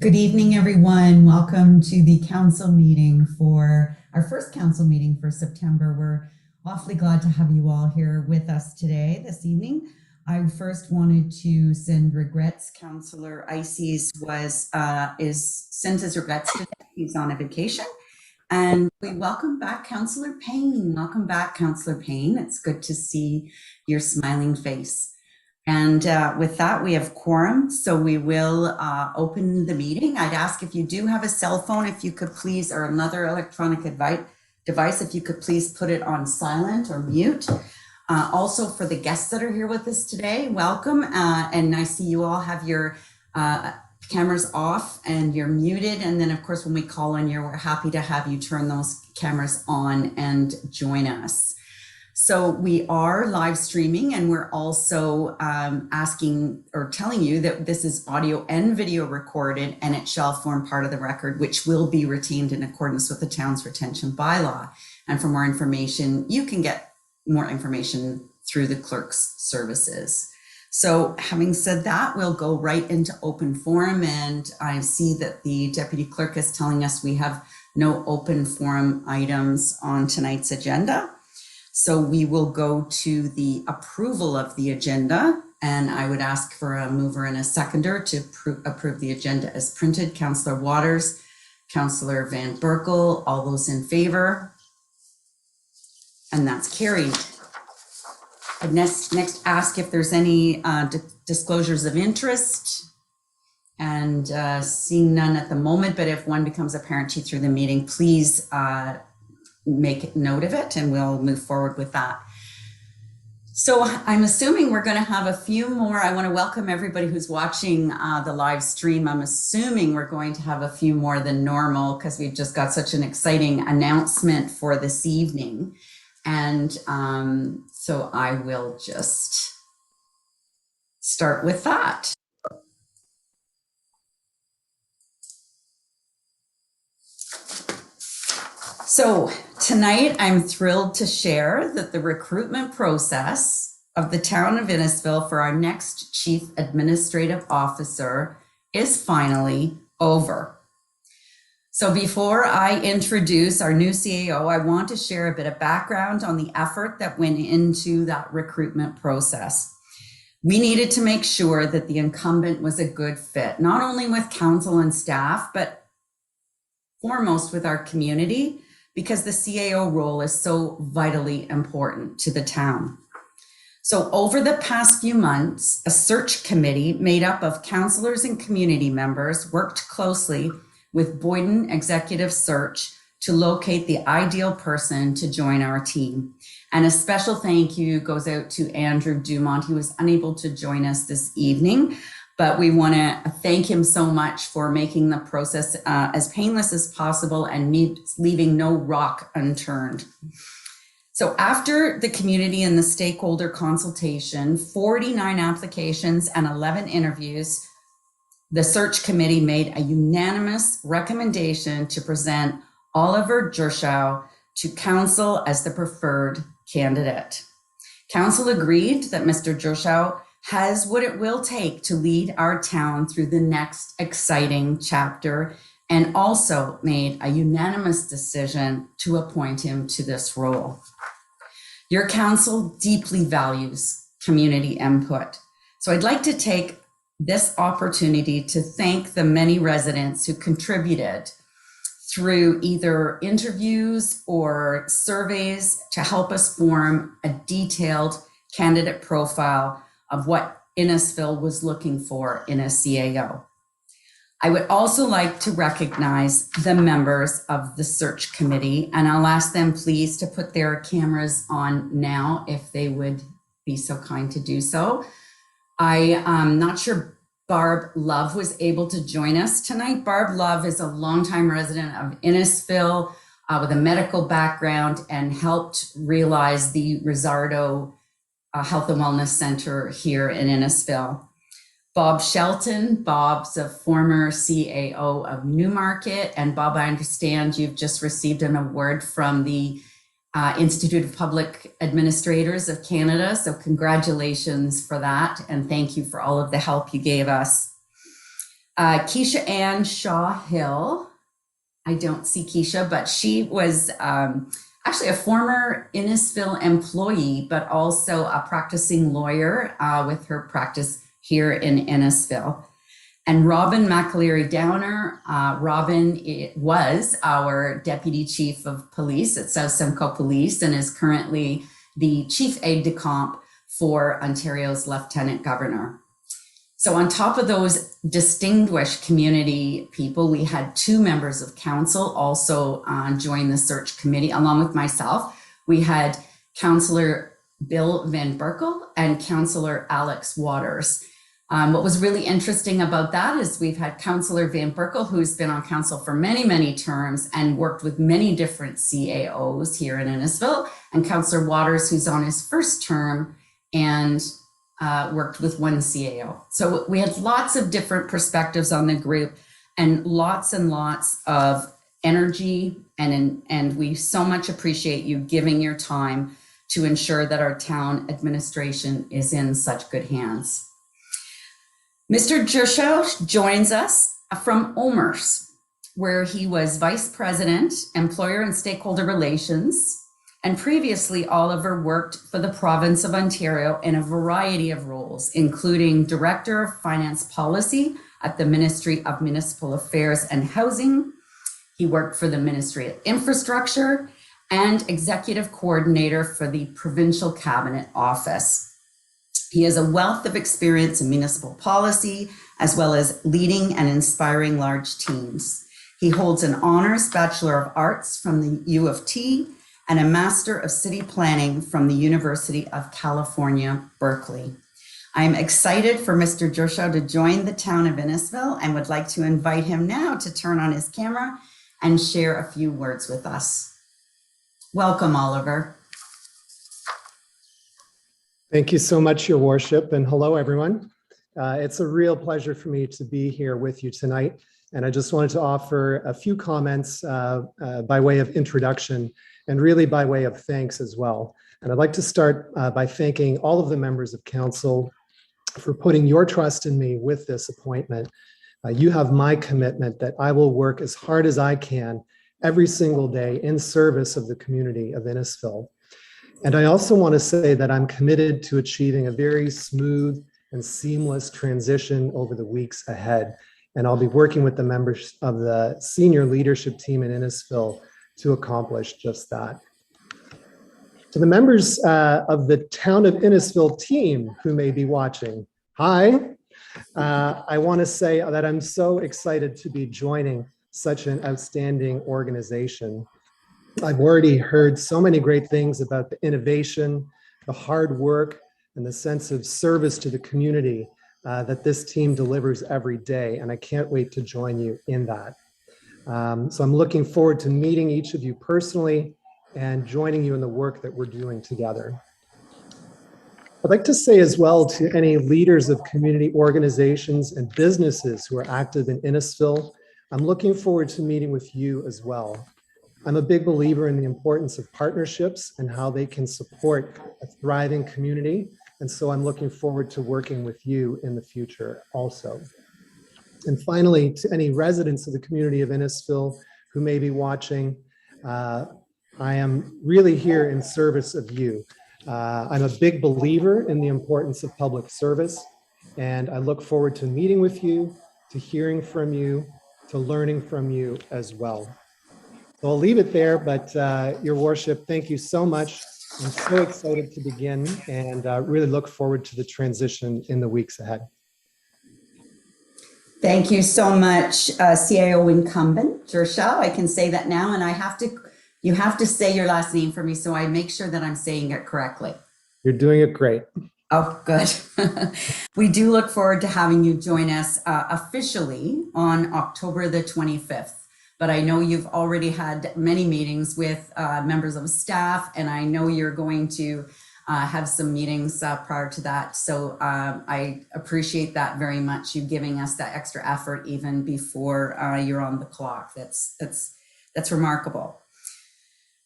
Good evening, everyone. Welcome to the council meeting for our first council meeting for September. We're awfully glad to have you all here with us today, this evening. I first wanted to send regrets. Councillor Ices is sent his regrets today. He's on a vacation. And we welcome back Councillor Payne. Welcome back, Councillor Payne. It's good to see your smiling face. And with that, we have quorum, so we will open the meeting. I'd ask if you do have a cell phone, if you could please, or another electronic device, if you could please put it on silent or mute. Also for the guests that are here with us today, welcome. And I see you all have your cameras off and you're muted. And then of course, when we call on you, we're happy to have you turn those cameras on and join us. So we are live streaming, and we're also asking or telling you that this is audio and video recorded, and it shall form part of the record, which will be retained in accordance with the town's retention bylaw. And for more information, you can get more information through the clerk's services. So having said that, we'll go right into open forum, and I see that the deputy clerk is telling us we have no open forum items on tonight's agenda. So we will go to the approval of the agenda, and I would ask for a mover and a seconder to approve the agenda as printed. Councillor Waters, Councillor Van Berkel, all those in favor? And that's carried. I'd next ask if there's any disclosures of interest, and seeing none at the moment, but if one becomes apparent to you through the meeting, please make note of it and we'll move forward with that. So I'm assuming we're going to have a few more. I want to welcome everybody who's watching the live stream. I'm assuming we're going to have a few more than normal because we've just got such an exciting announcement for this evening. And so I will just start with that. So tonight, I'm thrilled to share that the recruitment process of the town of Innisfil for our next Chief Administrative Officer is finally over. So before I introduce our new CAO, I want to share a bit of background on the effort that went into that recruitment process. We needed to make sure that the incumbent was a good fit, not only with council and staff, but foremost with our community, because the CAO role is so vitally important to the town. So over the past few months, a search committee made up of councillors and community members worked closely with Boyden Executive Search to locate the ideal person to join our team. And a special thank you goes out to Andrew Dumont. He was unable to join us this evening, but we want to thank him so much for making the process as painless as possible and leaving no rock unturned. So after the community and the stakeholder consultation, 49 applications and 11 interviews, the search committee made a unanimous recommendation to present Oliver Gershow to council as the preferred candidate. Council agreed that Mr. Gershow has what it will take to lead our town through the next exciting chapter, and also made a unanimous decision to appoint him to this role. Your council deeply values community input. So I'd like to take this opportunity to thank the many residents who contributed through either interviews or surveys to help us form a detailed candidate profile of what Innisfil was looking for in a CAO. I would also like to recognize the members of the search committee, and I'll ask them please to put their cameras on now if they would be so kind to do so. I'm not sure Barb Love was able to join us tonight. Barb Love is a longtime resident of Innisfil with a medical background and helped realize the Rizzardo Health and Wellness Center here in Innisfil. Bob Shelton, Bob's a former CAO of Newmarket, and Bob, I understand you've just received an award from the Institute of Public Administrators of Canada, so congratulations for that, and thank you for all of the help you gave us. Keisha Ann Shaw Hill. I don't see Keisha, but she was actually a former Innisfil employee, but also a practicing lawyer with her practice here in Innisfil. And Robin McAleary Downer. Robin was our Deputy Chief of Police at South Simcoe Police and is currently the Chief Aide-de-Camp for Ontario's Lieutenant Governor. So on top of those distinguished community people, we had 2 members of council also join the search committee along with myself. We had Councillor Bill Van Berkel and Councillor Alex Waters. What was really interesting about that is we've had Councillor Van Berkel, who's been on council for many, many terms and worked with many different CAOs here in Innisfil, and Councillor Waters, who's on his first term and worked with one CAO. So we had lots of different perspectives on the group and lots of energy, and we so much appreciate you giving your time to ensure that our town administration is in such good hands. Mr. Gershow joins us from OMERS, where he was Vice President, Employer and Stakeholder Relations, and previously Oliver worked for the province of Ontario in a variety of roles, including Director of Finance Policy at the Ministry of Municipal Affairs and Housing. He worked for the Ministry of Infrastructure and Executive Coordinator for the Provincial Cabinet Office. He has a wealth of experience in municipal policy, as well as leading and inspiring large teams. He holds an Honors Bachelor of Arts from the U of T and a Master of City Planning from the University of California, Berkeley. I'm excited for Mr. Gershow to join the town of Innisfil and would like to invite him now to turn on his camera and share a few words with us. Welcome, Oliver. Thank you so much, Your Worship, and hello, everyone. It's a real pleasure for me to be here with you tonight, and I just wanted to offer a few comments by way of introduction and really by way of thanks as well. And I'd like to start by thanking all of the members of council for putting your trust in me with this appointment. You have my commitment that I will work as hard as I can every single day in service of the community of Innisfil. And I also want to say that I'm committed to achieving a very smooth and seamless transition over the weeks ahead. And I'll be working with the members of the senior leadership team in Innisfil to accomplish just that. To the members of the Town of Innisfil team who may be watching, hi. I want to say that I'm so excited to be joining such an outstanding organization. I've already heard so many great things about the innovation, the hard work, and the sense of service to the community that this team delivers every day, and I can't wait to join you in that. So I'm looking forward to meeting each of you personally and joining you in the work that we're doing together. I'd like to say as well to any leaders of community organizations and businesses who are active in Innisfil, I'm looking forward to meeting with you as well. I'm a big believer in the importance of partnerships and how they can support a thriving community. And so I'm looking forward to working with you in the future also. And finally, to any residents of the community of Innisfil who may be watching, I am really here in service of you. I'm a big believer in the importance of public service, and I look forward to meeting with you, to hearing from you, to learning from you as well. So I'll leave it there, but Your Worship, thank you so much. I'm so excited to begin and really look forward to the transition in the weeks ahead. Thank you so much, CIO incumbent Gershow. I can say that now, and you have to say your last name for me so I make sure that I'm saying it correctly. You're doing it great. Oh, good. We do look forward to having you join us officially on October the 25th. But I know you've already had many meetings with members of staff, and I know you're going to have some meetings prior to that. So I appreciate that very much, you giving us that extra effort even before you're on the clock. That's remarkable.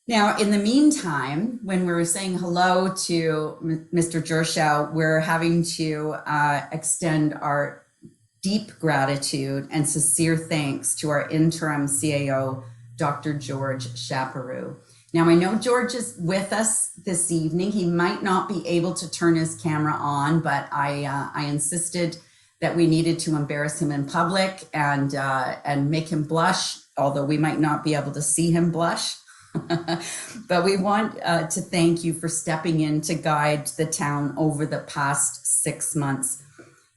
Now, in the meantime, when we're saying hello to Mr. Gershow, we're having to extend our deep gratitude and sincere thanks to our interim CAO, Dr. George Chaperoux. Now, I know George is with us this evening. He might not be able to turn his camera on, but I insisted that we needed to embarrass him in public and make him blush, although we might not be able to see him blush. But we want to thank you for stepping in to guide the town over the past 6 months.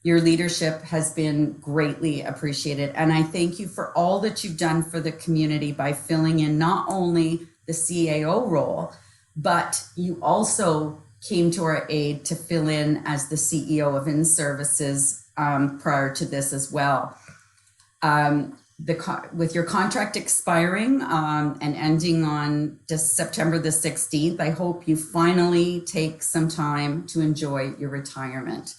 Your leadership has been greatly appreciated. And I thank you for all that you've done for the community by filling in not only the CAO role, but you also came to our aid to fill in as the CEO of In-Services prior to this as well. With your contract expiring and ending on September the 16th, I hope you finally take some time to enjoy your retirement.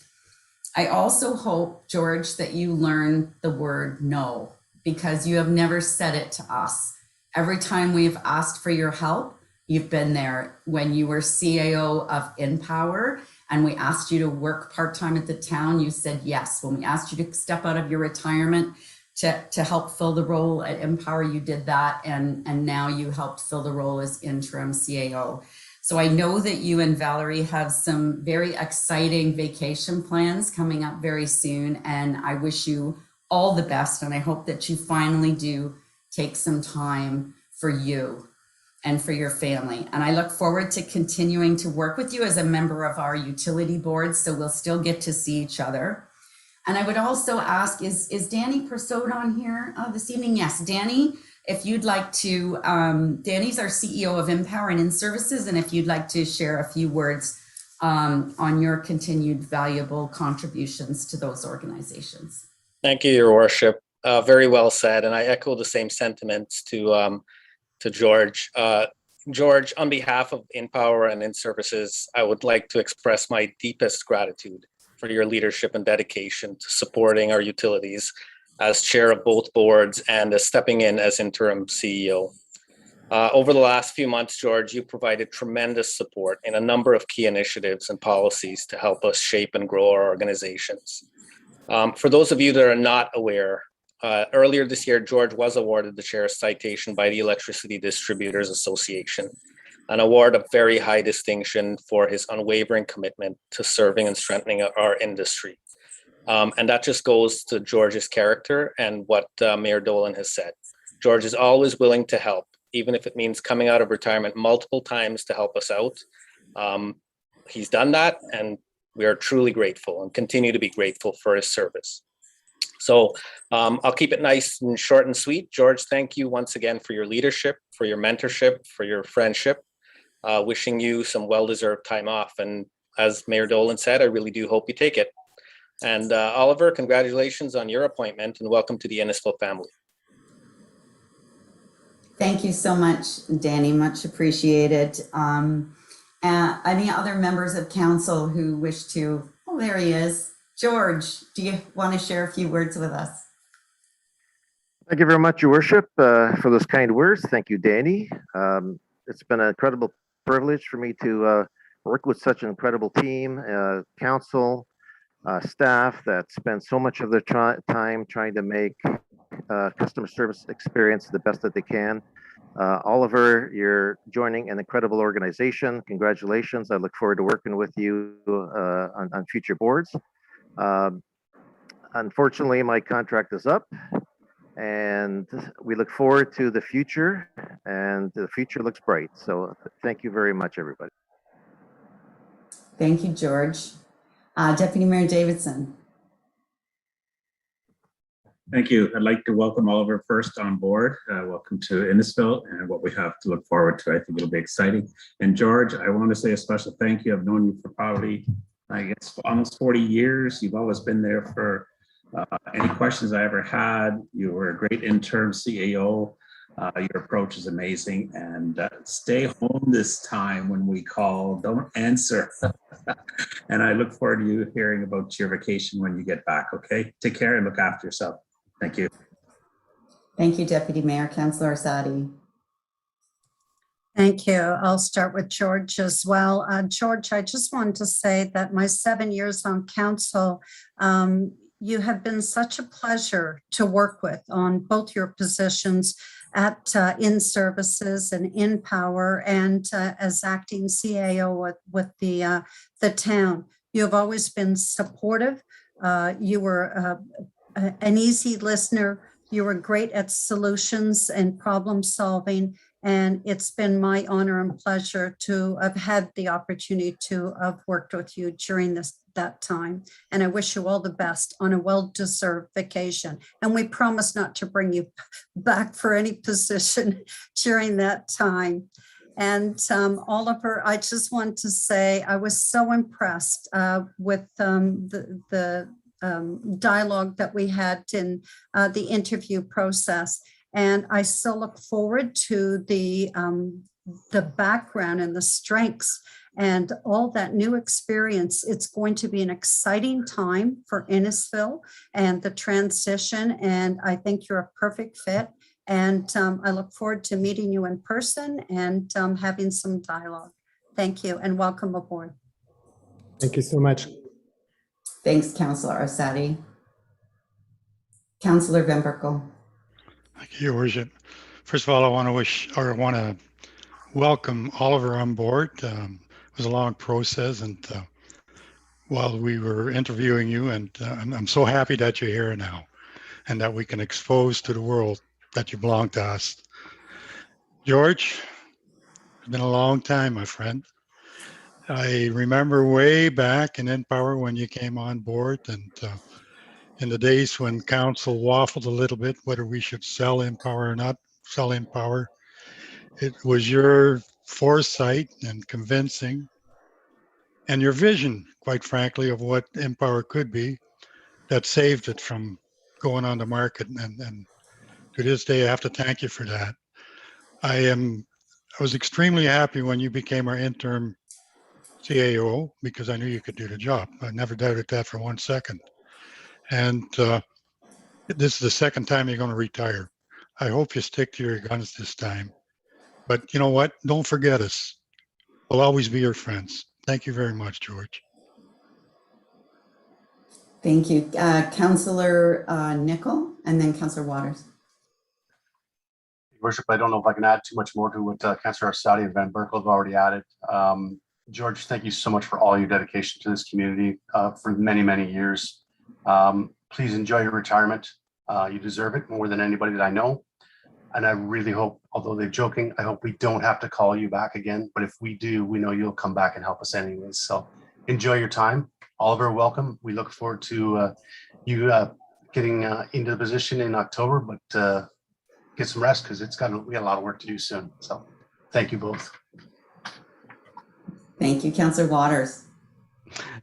I also hope, George, that you learn the word no, because you have never said it to us. Every time we've asked for your help, you've been there. When you were CAO of InPower and we asked you to work part-time at the town, you said yes. When we asked you to step out of your retirement to help fill the role at InPower, you did that. And now you helped fill the role as interim CAO. So I know that you and Valerie have some very exciting vacation plans coming up very soon, and I wish you all the best. And I hope that you finally do take some time for you and for your family. And I look forward to continuing to work with you as a member of our utility board, so we'll still get to see each other. And I would also ask, is Danny Persaud on here this evening? Yes, Danny. If you'd like to, Danny's our CEO of InPower and In-Services, and if you'd like to share a few words on your continued valuable contributions to those organizations. Thank you, Your Worship. Very well said, and I echo the same sentiments to George. George, on behalf of InPower and In-Services, I would like to express my deepest gratitude for your leadership and dedication to supporting our utilities as chair of both boards and as stepping in as interim CEO. Over the last few months, George, you provided tremendous support in a number of key initiatives and policies to help us shape and grow our organizations. For those of you that are not aware, earlier this year, George was awarded the chair's citation by the Electricity Distributors Association, an award of very high distinction for his unwavering commitment to serving and strengthening our industry. And that just goes to George's character and what Mayor Dolan has said. George is always willing to help, even if it means coming out of retirement multiple times to help us out. He's done that, and we are truly grateful and continue to be grateful for his service. So I'll keep it nice and short and sweet. George, thank you once again for your leadership, for your mentorship, for your friendship. Wishing you some well-deserved time off. And as Mayor Dolan said, I really do hope you take it. And Oliver, congratulations on your appointment and welcome to the Innisfil family. Thank you so much, Danny, much appreciated. Any other members of council who wish to, oh, there he is. George, do you want to share a few words with us? Thank you very much, Your Worship, for those kind words. Thank you, Danny. It's been an incredible privilege for me to work with such an incredible team, council, staff that spend so much of their time trying to make customer service experience the best that they can. Oliver, you're joining an incredible organization. Congratulations. I look forward to working with you on future boards. Unfortunately, my contract is up, and we look forward to the future, and the future looks bright. So thank you very much, everybody. Thank you, George. Deputy Mayor Davidson. Thank you. I'd like to welcome Oliver first on board. Welcome to Innisfil and what we have to look forward to. I think it'll be exciting. And George, I want to say a special thank you. I've known you for probably, I guess, almost 40 years. You've always been there for any questions I ever had. You were a great interim CAO. Your approach is amazing, and stay home this time when we call. Don't answer. And I look forward to you hearing about your vacation when you get back. Okay, take care and look after yourself. Thank you. Thank you, Deputy Mayor. Councillor Orsatti. Thank you. I'll start with George as well. George, I just wanted to say that my 7 years on council, you have been such a pleasure to work with on both your positions at In Services and In Power, and as acting CAO with the town. You have always been supportive. You were an easy listener. You were great at solutions and problem solving. And it's been my honor and pleasure to have had the opportunity to have worked with you during that time. And I wish you all the best on a well-deserved vacation. And we promise not to bring you back for any position during that time. And Oliver, I just want to say I was so impressed with the dialogue that we had in the interview process. And I still look forward to the background and the strengths and all that new experience. It's going to be an exciting time for Innisfil and the transition. And I think you're a perfect fit. And I look forward to meeting you in person and having some dialogue. Thank you and welcome aboard. Thank you so much. Thanks, Councillor Orsatti. Councillor Van Berkel. Thank you, Your Worship. First of all, I want to welcome Oliver on board. It was a long process, and while we were interviewing you, and I'm so happy that you're here now, and that we can expose to the world that you belong to us. George, it's been a long time, my friend. I remember way back in InPower when you came on board, and in the days when council waffled a little bit whether we should sell InPower or not sell InPower. It was your foresight and convincing and your vision, quite frankly, of what InPower could be that saved it from going on the market. And to this day, I have to thank you for that. I was extremely happy when you became our interim CAO because I knew you could do the job. I never doubted that for 1 second. And this is the second time you're going to retire. I hope you stick to your guns this time. But you know what? Don't forget us. We'll always be your friends. Thank you very much, George. Thank you. Councillor Nicol and then Councillor Waters. Worship, I don't know if I can add too much more to what Councillor Orsatti and Van Berkel have already added. George, thank you so much for all your dedication to this community for many, many years. Please enjoy your retirement. You deserve it more than anybody that I know. And I really hope, although they're joking, I hope we don't have to call you back again. But if we do, we know you'll come back and help us anyways. So enjoy your time. Oliver, welcome. We look forward to you getting into the position in October, but get some rest because we got a lot of work to do soon. So thank you both. Thank you, Councillor Waters.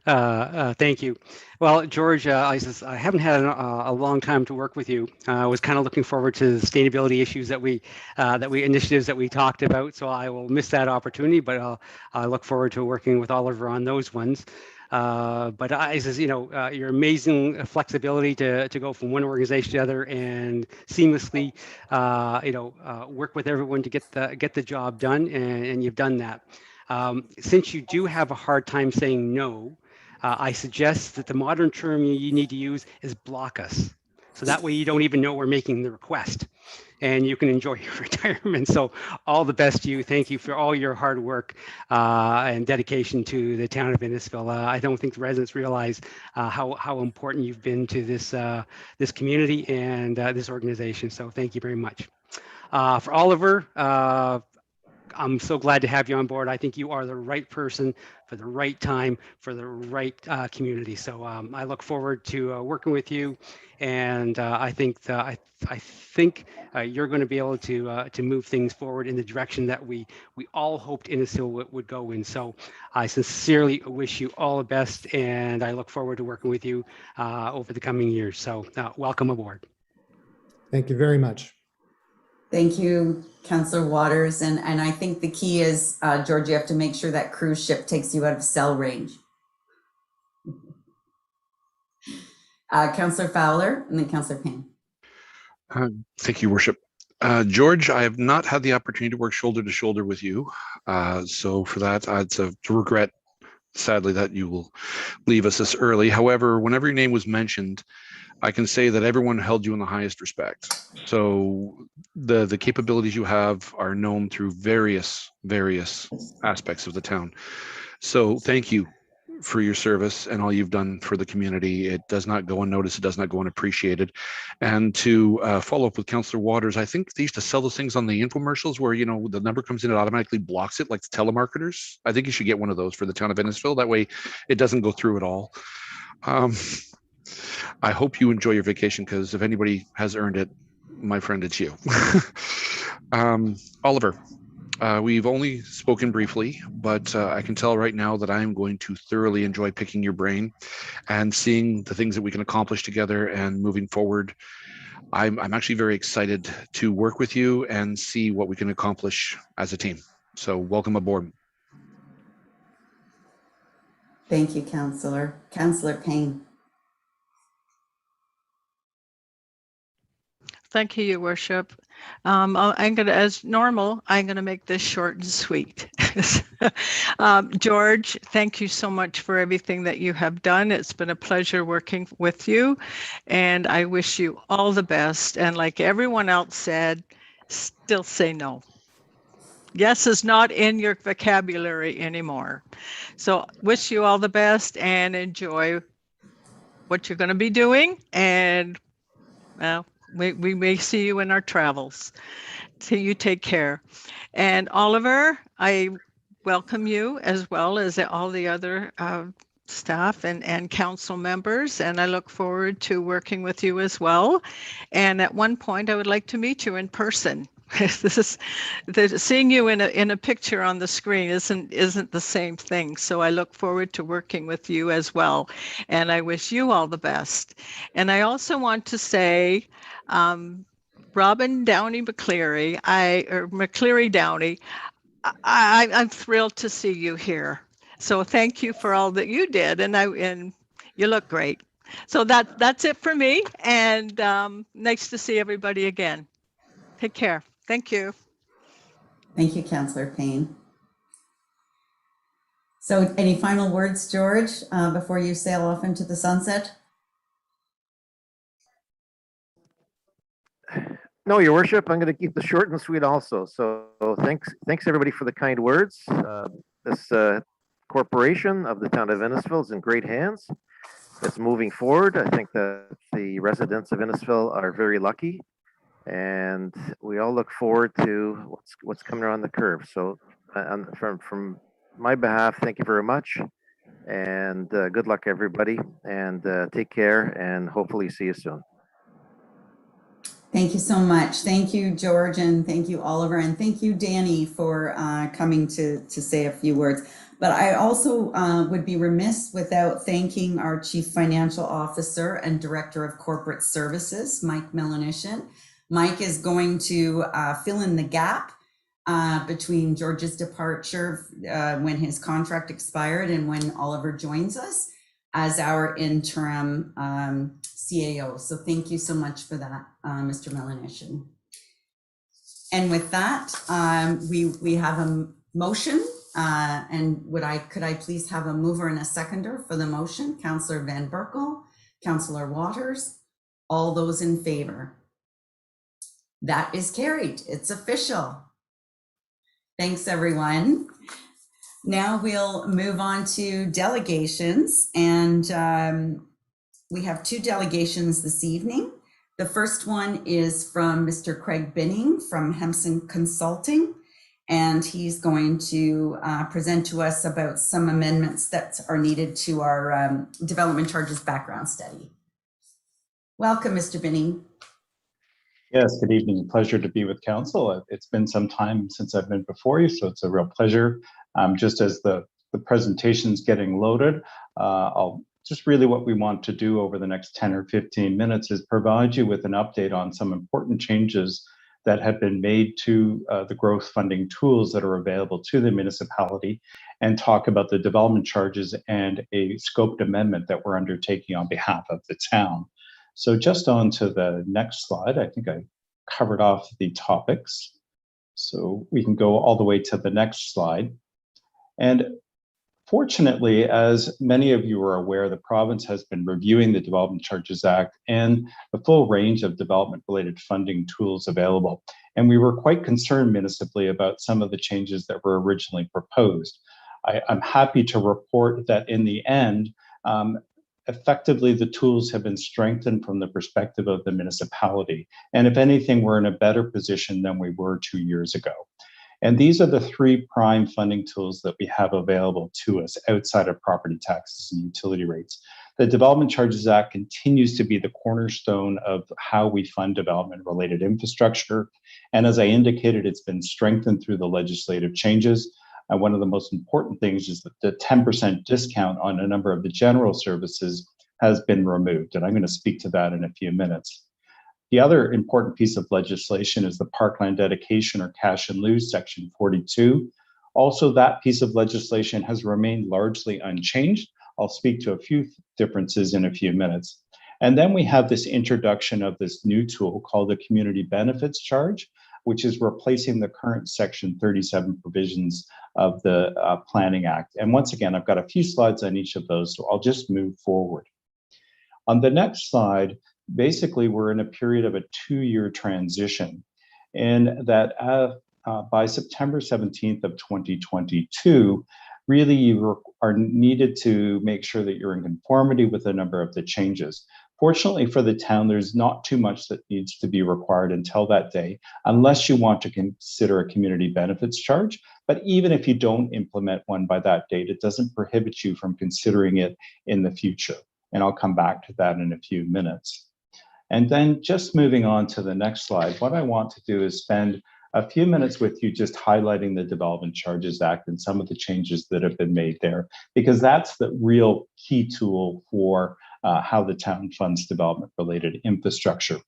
Thank you. Well, George, I haven't had a long time to work with you. I was kind of looking forward to the sustainability issues initiatives that we talked about. So I will miss that opportunity, but I look forward to working with Oliver on those ones. But your amazing flexibility to go from one organization to the other and seamlessly, work with everyone to get the job done, and you've done that. Since you do have a hard time saying no, I suggest that the modern term you need to use is block us. So that way you don't even know we're making the request and you can enjoy your retirement. So all the best to you. Thank you for all your hard work and dedication to the town of Innisfil. I don't think the residents realize how important you've been to this community and this organization. So thank you very much. For Oliver, I'm so glad to have you on board. I think you are the right person for the right time for the right community. So I look forward to working with you, and I think you're going to be able to move things forward in the direction that we all hoped Innisfil would go in. So I sincerely wish you all the best, and I look forward to working with you over the coming years. So welcome aboard. Thank you very much. Thank you, Councillor Waters. And I think the key is, George, you have to make sure that cruise ship takes you out of cell range. Councillor Fowler and then Councillor Payne. Thank you, Worship. George, I have not had the opportunity to work shoulder to shoulder with you. So for that, it's a regret sadly that you will leave us this early. However, whenever your name was mentioned, I can say that everyone held you in the highest respect. So the capabilities you have are known through various aspects of the town. So thank you for your service and all you've done for the community. It does not go unnoticed. It does not go unappreciated. And to follow up with Councillor Waters, I think they used to sell those things on the infomercials where, you know, the number comes in, it automatically blocks it like the telemarketers. I think you should get one of those for the town of Innisfil. That way it doesn't go through at all. I hope you enjoy your vacation, because if anybody has earned it, my friend, it's you. Oliver, we've only spoken briefly, but I can tell right now that I'm going to thoroughly enjoy picking your brain and seeing the things that we can accomplish together and moving forward. I'm actually very excited to work with you and see what we can accomplish as a team. So welcome aboard. Thank you, Councillor. Councillor Payne. Thank you, Your Worship. I'm going to, as normal, I'm going to make this short and sweet. George, thank you so much for everything that you have done. It's been a pleasure working with you, and I wish you all the best. And like everyone else said, still say no. Yes is not in your vocabulary anymore. So wish you all the best and enjoy what you're going to be doing. And well, we may see you in our travels. So you take care. And Oliver, I welcome you as well as all the other staff and council members, and I look forward to working with you as well. And at one point, I would like to meet you in person. Seeing you in a picture on the screen isn't the same thing. So I look forward to working with you as well. And I wish you all the best. And I also want to say, Robin Downey McCleary, McCleary Downey, I'm thrilled to see you here. So thank you for all that you did, and you look great. So that's it for me, and nice to see everybody again. Take care. Thank you. Thank you, Councillor Payne. So any final words, George, before you sail off into the sunset? No, Your Worship, I'm going to keep this short and sweet also. So thanks everybody for the kind words. This corporation of the town of Innisfil is in great hands. It's moving forward. I think that the residents of Innisfil are very lucky, and we all look forward to what's coming around the curve. So from my behalf, thank you very much, and good luck everybody, and take care, and hopefully see you soon. Thank you so much. Thank you, George, and thank you, Oliver, and thank you, Danny, for coming to say a few words. But I also would be remiss without thanking our Chief Financial Officer and Director of Corporate Services, Mike Melanishin. Mike is going to fill in the gap between George's departure when his contract expired and when Oliver joins us as our interim CAO. So thank you so much for that, Mr. Melanishin. And with that, we have a motion, and could I please have a mover and a seconder for the motion? Councillor Van Berkel, Councillor Waters, all those in favor. That is carried. It's official. Thanks, everyone. Now we'll move on to delegations, and we have two delegations this evening. The first one is from Mr. Craig Binning from Hemson Consulting, and he's going to present to us about some amendments that are needed to our development charges background study. Welcome, Mr. Binning. Yes, good evening. Pleasure to be with council. It's been some time since I've been before you, so it's a real pleasure. Just as the presentation's getting loaded, just really what we want to do over the next 10 or 15 minutes is provide you with an update on some important changes that have been made to the growth funding tools that are available to the municipality, and talk about the development charges and a scoped amendment that we're undertaking on behalf of the town. So just on to the next slide. I think I covered off the topics. So we can go all the way to the next slide. And Fortunately, as many of you are aware, the province has been reviewing the Development Charges Act and the full range of development-related funding tools available. And we were quite concerned municipally about some of the changes that were originally proposed. I'm happy to report that in the end, effectively, the tools have been strengthened from the perspective of the municipality. And if anything, we're in a better position than we were 2 years ago. And these are the three prime funding tools that we have available to us outside of property taxes and utility rates. The Development Charges Act continues to be the cornerstone of how we fund development-related infrastructure. And as I indicated, it's been strengthened through the legislative changes. And one of the most important things is that the 10% discount on a number of the general services has been removed. And I'm going to speak to that in a few minutes. The other important piece of legislation is the Parkland Dedication or Cash in Lieu, Section 42. Also, that piece of legislation has remained largely unchanged. I'll speak to a few differences in a few minutes. And then we have this introduction of this new tool called the Community Benefits Charge, which is replacing the current Section 37 provisions of the Planning Act. And once again, I've got a few slides on each of those, so I'll just move forward. On the next slide, basically, we're in a period of a 2-year transition, and that by September 17th of 2022, really you are needed to make sure that you're in conformity with a number of the changes. Fortunately for the town, there's not too much that needs to be required until that day, unless you want to consider a community benefits charge. But even if you don't implement one by that date, it doesn't prohibit you from considering it in the future. And I'll come back to that in a few minutes. And then just moving on to the next slide, what I want to do is spend a few minutes with you just highlighting the Development Charges Act and some of the changes that have been made there, because that's the real key tool for how the town funds development-related infrastructure.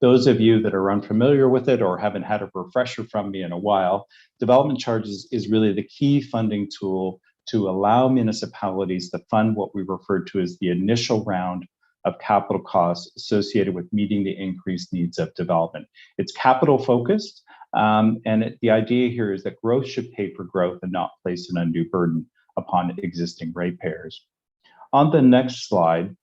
Those of you that are unfamiliar with it or haven't had a refresher from me in a while, Development Charges is really the key funding tool to allow municipalities to fund what we refer to as the initial round of capital costs associated with meeting the increased needs of development. It's capital focused, and the idea here is that growth should pay for growth and not place an undue burden upon existing ratepayers. On the next slide,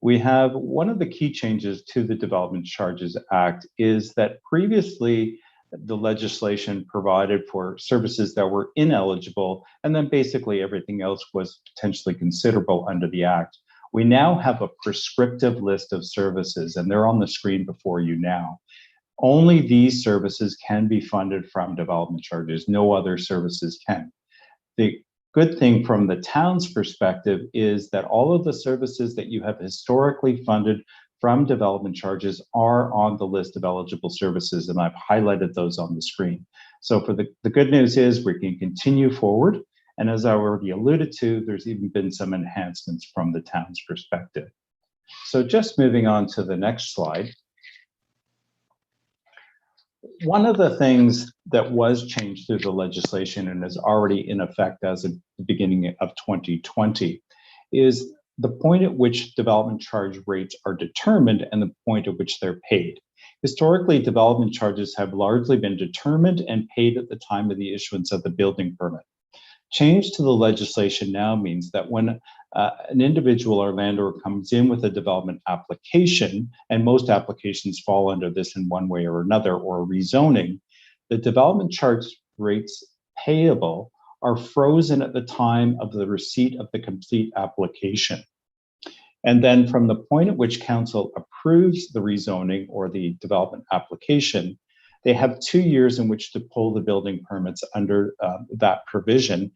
we have one of the key changes to the Development Charges Act is that previously the legislation provided for services that were ineligible, and then basically everything else was potentially considerable under the Act. We now have a prescriptive list of services, and they're on the screen before you now. Only these services can be funded from development charges. No other services can. The good thing from the town's perspective is that all of the services that you have historically funded from development charges are on the list of eligible services, and I've highlighted those on the screen. So for the good news is we can continue forward. And as I already alluded to, there's even been some enhancements from the town's perspective. So just moving on to the next slide. One of the things that was changed through the legislation and is already in effect as of the beginning of 2020 is the point at which development charge rates are determined and the point at which they're paid. Historically, development charges have largely been determined and paid at the time of the issuance of the building permit. Change to the legislation now means that when an individual or landlord comes in with a development application, and most applications fall under this in one way or another, or rezoning, the development charge rates payable are frozen at the time of the receipt of the complete application. And then from the point at which council approves the rezoning or the development application, they have 2 years in which to pull the building permits under that provision.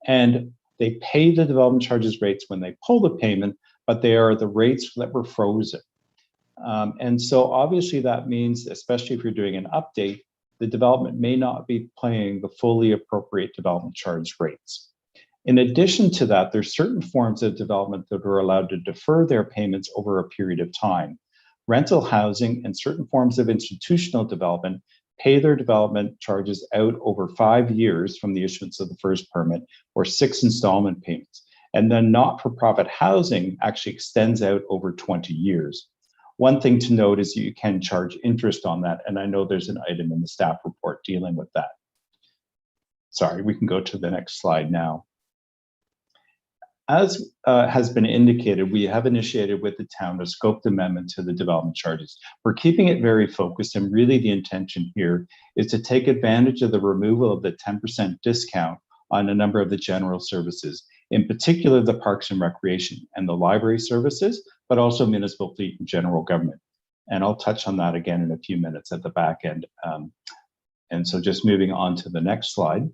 And they pay the development charges rates when they pull the payment, but they are the rates that were frozen. And so obviously that means, especially if you're doing an update, the development may not be paying the fully appropriate development charge rates. In addition to that, there's certain forms of development that are allowed to defer their payments over a period of time. Rental housing and certain forms of institutional development pay their development charges out over 5 years from the issuance of the first permit, or 6 installment payments. And then not-for-profit housing actually extends out over 20 years. One thing to note is you can charge interest on that, and I know there's an item in the staff report dealing with that. Sorry, we can go to the next slide now. As has been indicated, we have initiated with the town a scoped amendment to the development charges. We're keeping it very focused, and really the intention here is to take advantage of the removal of the 10% discount on a number of the general services, in particular the parks and recreation and the library services, but also municipal fleet and general government. And I'll touch on that again in a few minutes at the back end. And so just moving on to the next slide.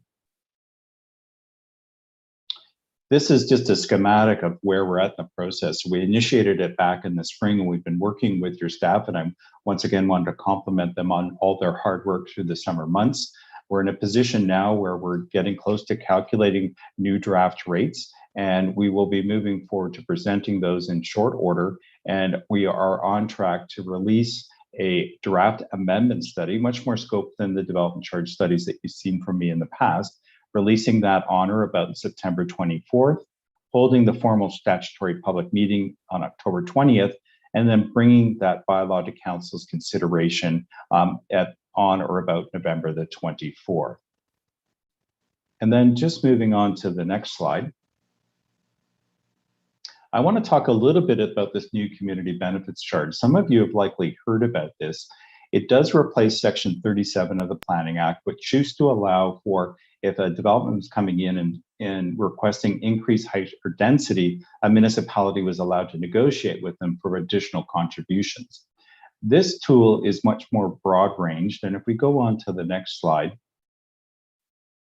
This is just a schematic of where we're at in the process. We initiated it back in the spring, and we've been working with your staff, and I'm once again wanted to compliment them on all their hard work through the summer months. We're in a position now where we're getting close to calculating new draft rates, and we will be moving forward to presenting those in short order. And we are on track to release a draft amendment study, much more scope than the development charge studies that you've seen from me in the past, releasing that on or about September 24th, holding the formal statutory public meeting on October 20th, and then bringing that bylaw to council's consideration on or about November the 24th. And then just moving on to the next slide. I want to talk a little bit about this new community benefits charge. Some of you have likely heard about this. It does replace Section 37 of the Planning Act, which used to allow for, if a development was coming in and requesting increased height or density, a municipality was allowed to negotiate with them for additional contributions. This tool is much more broad ranged, and if we go on to the next slide,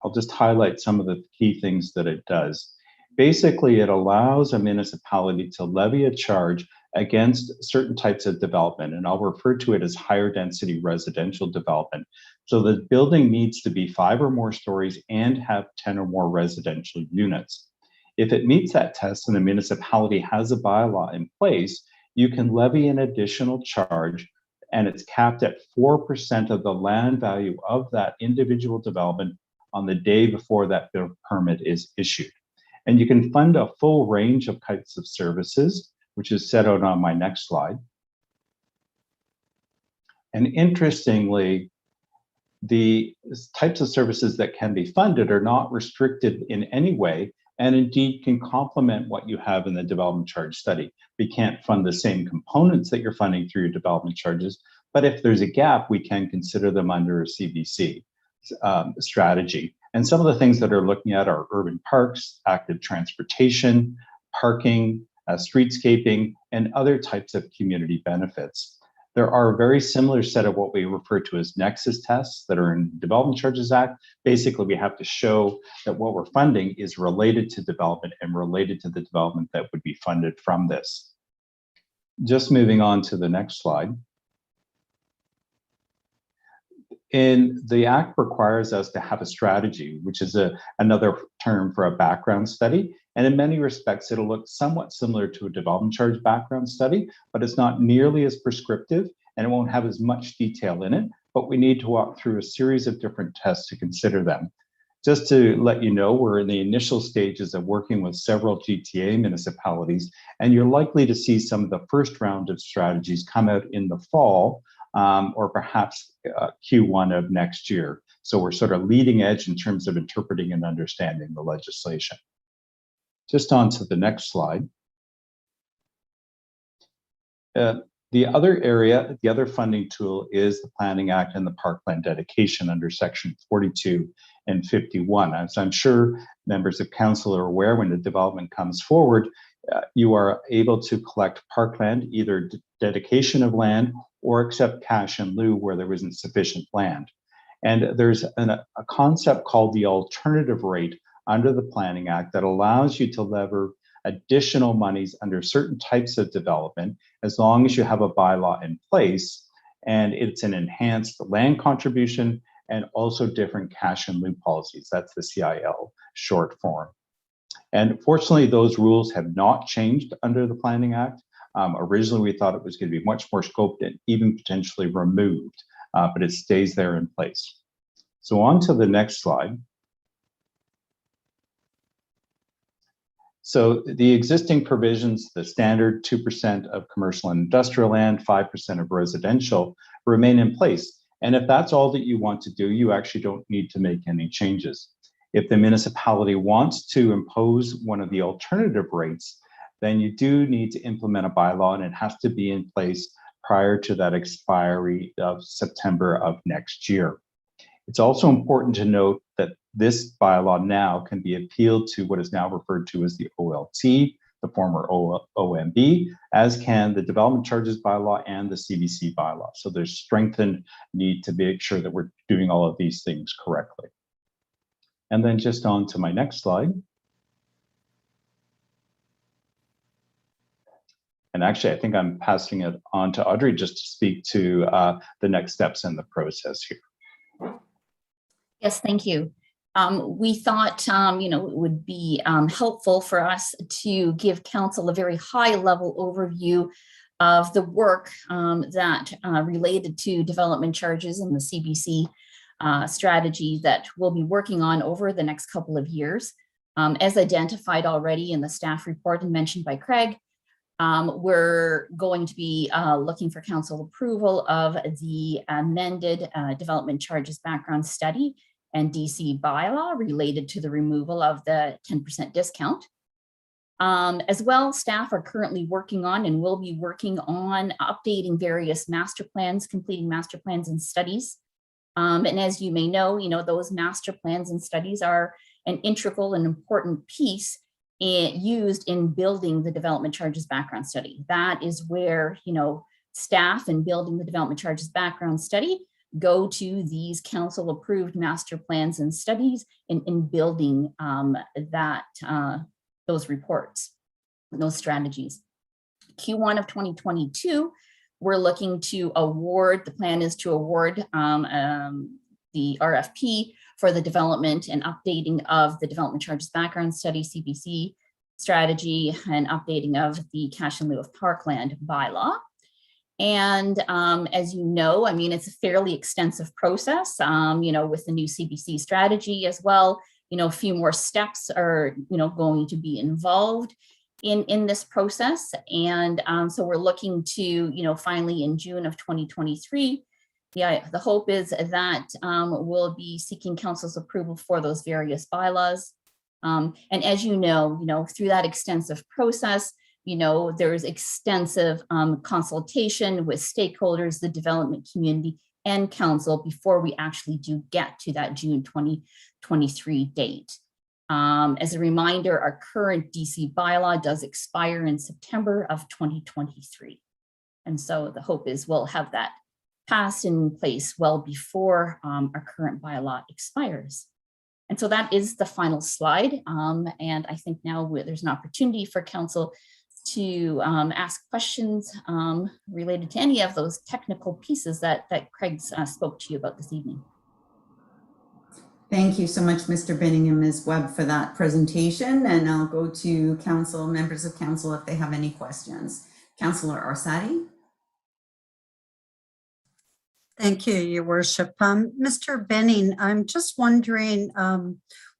I'll just highlight some of the key things that it does. Basically, it allows a municipality to levy a charge against certain types of development, and I'll refer to it as higher density residential development. So the building needs to be 5 or more stories and have 10 or more residential units. If it meets that test and the municipality has a bylaw in place, you can levy an additional charge, and it's capped at 4% of the land value of that individual development on the day before that permit is issued. And you can fund a full range of types of services, which is set out on my next slide. And interestingly, the types of services that can be funded are not restricted in any way, and indeed can complement what you have in the development charge study. We can't fund the same components that you're funding through your development charges, but if there's a gap, we can consider them under a CBC strategy. And some of the things that are looking at are urban parks, active transportation, parking, streetscaping, and other types of community benefits. There are a very similar set of what we refer to as nexus tests that are in the Development Charges Act. Basically, we have to show that what we're funding is related to development and related to the development that would be funded from this. Just moving on to the next slide. And the Act requires us to have a strategy, which is another term for a background study. And in many respects, it'll look somewhat similar to a development charge background study, but it's not nearly as prescriptive and it won't have as much detail in it, but we need to walk through a series of different tests to consider them. Just to let you know, we're in the initial stages of working with several GTA municipalities, and you're likely to see some of the first round of strategies come out in the fall, or perhaps Q1 of next year. So we're sort of leading edge in terms of interpreting and understanding the legislation. Just on to the next slide. The other area, the other funding tool is the Planning Act and the Parkland dedication under Section 42 and 51. As I'm sure members of council are aware, when the development comes forward, you are able to collect parkland, either dedication of land or accept cash in lieu where there isn't sufficient land. And there's a concept called the alternative rate under the Planning Act that allows you to lever additional monies under certain types of development as long as you have a bylaw in place, and it's an enhanced land contribution and also different cash in lieu policies. That's the CIL short form. And fortunately, those rules have not changed under the Planning Act. Originally, we thought it was going to be much more scoped and even potentially removed, but it stays there in place. So on to the next slide. So the existing provisions, the standard 2% of commercial and industrial land, 5% of residential, remain in place. And if that's all that you want to do, you actually don't need to make any changes. If the municipality wants to impose one of the alternative rates, then you do need to implement a bylaw, and it has to be in place prior to that expiry of September of next year. It's also important to note that this bylaw now can be appealed to what is now referred to as the OLT, the former OMB, as can the development charges bylaw and the CBC bylaw. So there's strengthened need to make sure that we're doing all of these things correctly. And then just on to my next slide. And actually, I think I'm passing it on to Audrey just to speak to the next steps in the process here. Yes, thank you. We thought, it would be helpful for us to give council a very high level overview of the work that related to development charges and the CBC strategy that we'll be working on over the next couple of years. As identified already in the staff report and mentioned by Craig, we're going to be looking for council approval of the amended development charges background study and DC bylaw related to the removal of the 10% discount. As well, staff are currently working on and will be working on updating various master plans, completing master plans and studies. And as you may know, those master plans and studies are an integral and important piece used in building the development charges background study. That is where, staff in building the development charges background study go to these council approved master plans and studies in building those reports, those strategies. Q1 of 2022, we're looking to award, the plan is to award the RFP for the development and updating of the development charges background study, CBC strategy, and updating of the cash in lieu of parkland bylaw. And as you know, it's a fairly extensive process, with the new CBC strategy as well. A few more steps are, going to be involved in this process. And so we're looking to, finally in June of 2023, the hope is that we'll be seeking council's approval for those various bylaws. And as you know, through that extensive process, there's extensive consultation with stakeholders, the development community, and council before we actually do get to that June 2023 date. As a reminder, our current DC bylaw does expire in September of 2023. And so the hope is we'll have that passed in place well before our current bylaw expires. And so that is the final slide. And I think now there's an opportunity for council to ask questions related to any of those technical pieces that Craig spoke to you about this evening. Thank you so much, Mr. Binning and Ms. Webb, for that presentation. And I'll go to council, members of council, if they have any questions. Councillor Orsatti. Thank you, Your Worship. Mr. Binning, I'm just wondering,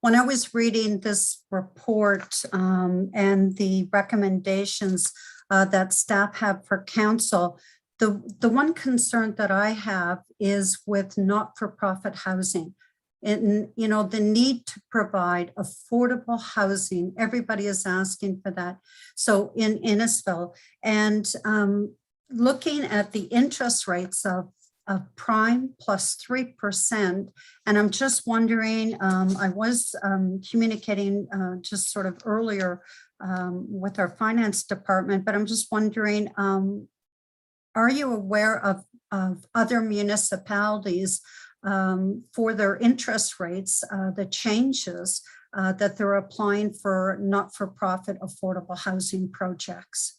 when I was reading this report and the recommendations that staff have for council, the one concern that I have is with not-for-profit housing. And, the need to provide affordable housing, everybody is asking for that. So in Innisfil, and looking at the interest rates of prime plus 3%. And I'm just wondering, I was communicating just sort of earlier with our finance department, but I'm just wondering, are you aware of other municipalities for their interest rates, the changes that they're applying for not-for-profit affordable housing projects?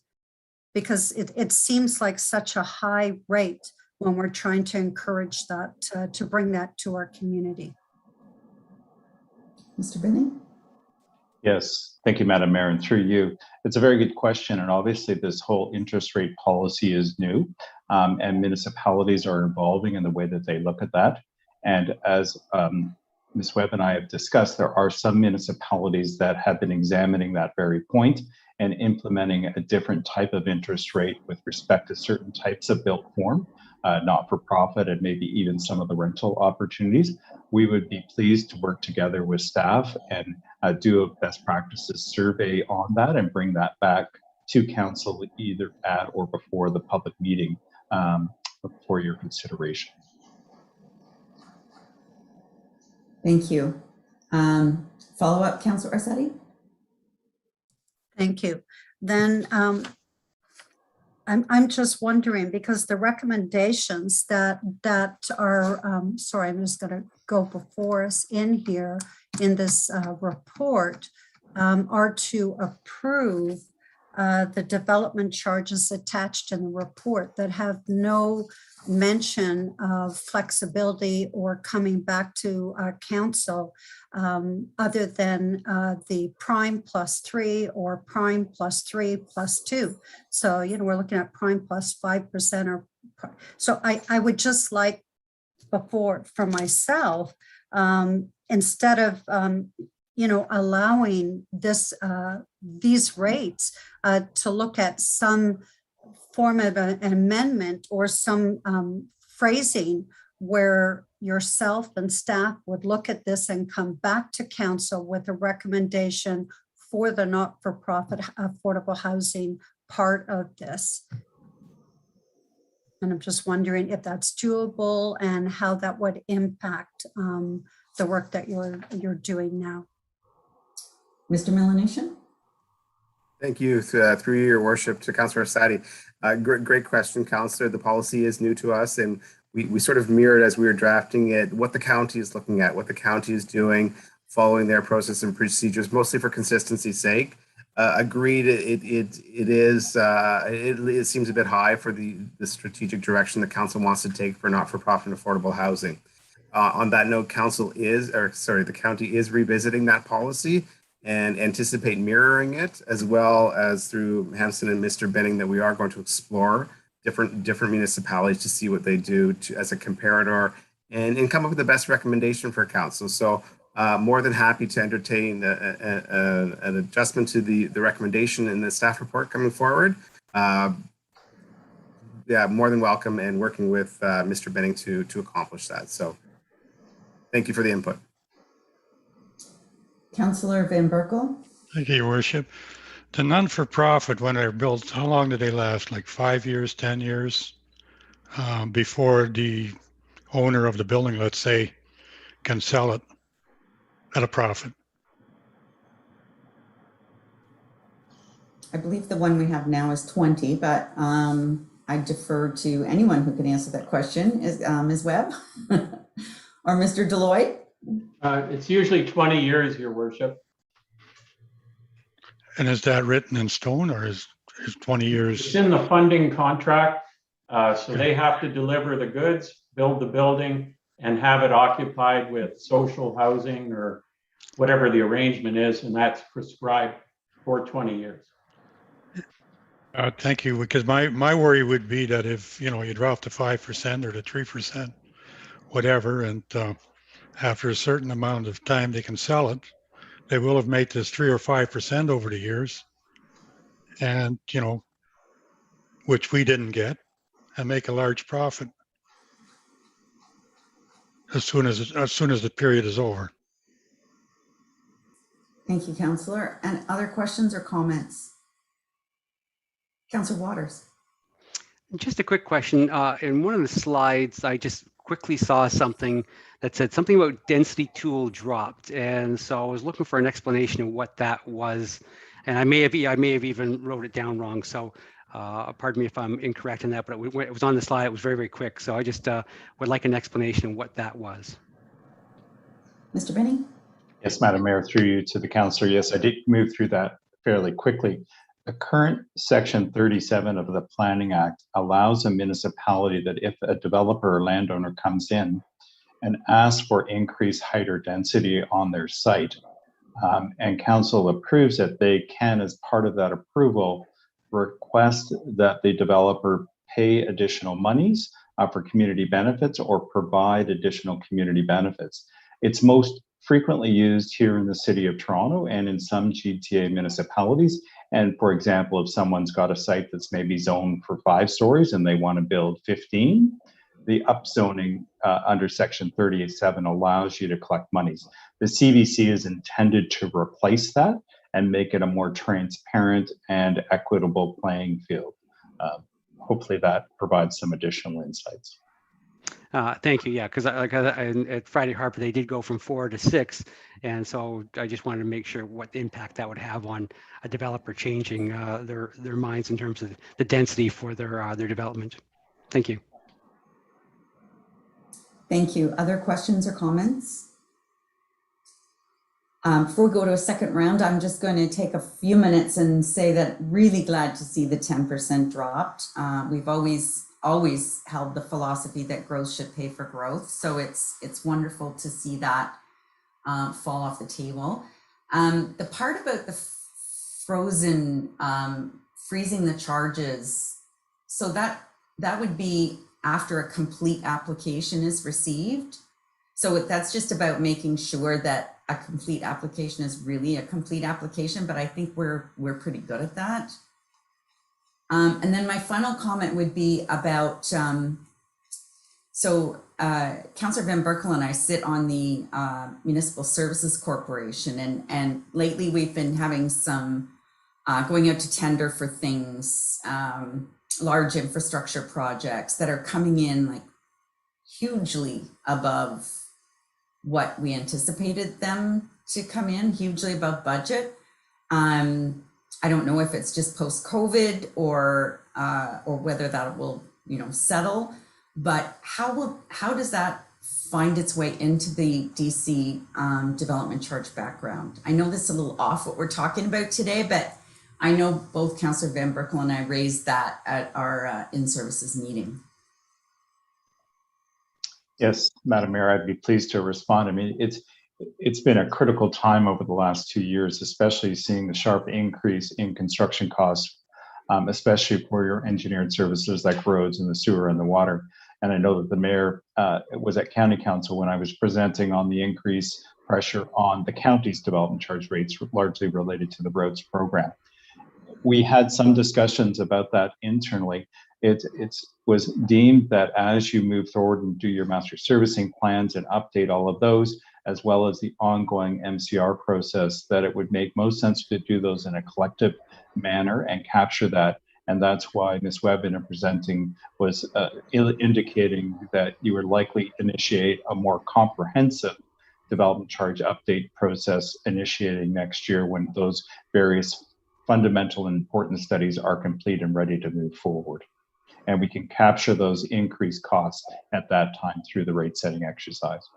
Because it seems like such a high rate when we're trying to encourage that, to bring that to our community. Mr. Binning? Yes, thank you, Madam Mayor, and through you. It's a very good question, and obviously this whole interest rate policy is new, and municipalities are evolving in the way that they look at that. And as Ms. Webb and I have discussed, there are some municipalities that have been examining that very point and implementing a different type of interest rate with respect to certain types of built form, not for profit, and maybe even some of the rental opportunities. we would be pleased to work together with staff and do a best practices survey on that and bring that back to council either at or before the public meeting for your consideration. Thank you. Follow up, Councillor Arsetti? Thank you. Then I'm just wondering, because the recommendations that are, sorry, I'm just going to go before us in here in this report are to approve the development charges attached in the report that have no mention of flexibility or coming back to council other than the prime +3 or prime +3 +2. So, you know, we're looking at prime +5% or so I would just like before for myself, instead of you know, allowing this these rates to look at some form of an amendment or some phrasing where yourself and staff would look at this and come back to council with a recommendation for the not-for-profit affordable housing part of this. And I'm just wondering if that's doable and how that would impact the work that you're doing now. Mr. Melanesian? Thank you, through your worship, to Councillor Arsetti. Great question, Councillor. The policy is new to us, and we sort of mirrored as we were drafting it what the county is looking at, what the county is doing, following their process and procedures, mostly for consistency's sake. Agreed, it seems a bit high for the strategic direction the council wants to take for not-for-profit affordable housing. On that note, the county is revisiting that policy and anticipate mirroring it, as well as through Hampson and Mr. Benning, that we are going to explore different municipalities to see what they do as a comparator and come up with the best recommendation for council. So more than happy to entertain an adjustment to the recommendation in the staff report coming forward. Yeah, more than welcome, and working with Mr. Benning to accomplish that. So thank you for the input. Councillor Van Berkel? Thank you, Your Worship. The non-for-profit, when they're built, how long do they last? Like 5 years, 10 years before the owner of the building, let's say, can sell it at a profit? I believe the one we have now is 20, but I defer to anyone who can answer that question. Is Ms. Webb or Mr. Deloy? It's usually 20 years, Your Worship. And is that written in stone, or is 20 years? It's in the funding contract. So they have to deliver the goods, build the building, and have it occupied with social housing or whatever the arrangement is, and that's prescribed for 20 years. Thank you, because my worry would be that if, you know, you drop to 5% or to 3%, whatever, and after a certain amount of time they can sell it, they will have made this 3 or 5% over the years, and, you know, which we didn't get, and make a large profit as soon as the period is over. Thank you, Councillor. And other questions or comments? Councillor Waters. Just a quick question. In one of the slides, I just quickly saw something that said something about density tool dropped, and so I was looking for an explanation of what that was. And I may have even wrote it down wrong. So pardon me if I'm incorrect in that, but it was on the slide. It was very, very quick. So I just would like an explanation of what that was. Mr. Benning? Yes, Madam Mayor, through you to the councillor. Yes, I did move through that fairly quickly. The current Section 37 of the Planning Act allows a municipality that if a developer or landowner comes in and asks for increased height or density on their site, and council approves it, they can, as part of that approval, request that the developer pay additional monies for community benefits or provide additional community benefits. It's most frequently used here in the City of Toronto and in some GTA municipalities. And for example, if someone's got a site that's maybe zoned for 5 stories and they want to build 15, the upzoning under section 38.7 allows you to collect monies. The CVC is intended to replace that and make it a more transparent and equitable playing field. Hopefully that provides some additional insights. Thank you. Yeah, because at Friday Harbor, they did go from 4 to 6. And so I just wanted to make sure what impact that would have on a developer changing their minds in terms of the density for their development. Thank you. Thank you. Other questions or comments? Before we go to a second round, I'm just going to take a few minutes and say that really glad to see the 10% dropped. We've always held the philosophy that growth should pay for growth. So it's wonderful to see that fall off the table. The part about the freezing the charges, so that would be after a complete application is received. So that's just about making sure that a complete application is really a complete application, but I think we're pretty good at that. And then my final comment would be about, Councillor Van Berkel and I sit on the Municipal Services Corporation, and lately we've been having some going out to tender for things, large infrastructure projects that are coming in like hugely above what we anticipated them to come in, hugely above budget. I don't know if it's just post-COVID or whether that will, settle. But how does that find its way into the DC development charge background? I know this is a little off what we're talking about today, but I know both Councillor Van Berkel and I raised that at our in-services meeting. Yes, Madam Mayor, I'd be pleased to respond. I mean, it's been a critical time over the last 2 years, especially seeing the sharp increase in construction costs, especially for your engineered services like roads and the sewer and the water. And I know that the mayor was at County Council when I was presenting on the increased pressure on the county's development charge rates, largely related to the roads program. We had some discussions about that internally. It was deemed that as you move forward and do your master servicing plans and update all of those, as well as the ongoing MCR process, that it would make most sense to do those in a collective manner and capture that. And that's why Ms. Webb in presenting was indicating that you would likely initiate a more comprehensive development charge update process initiating next year when those various fundamental and important studies are complete and ready to move forward. And we can capture those increased costs at that time through the rate setting exercise.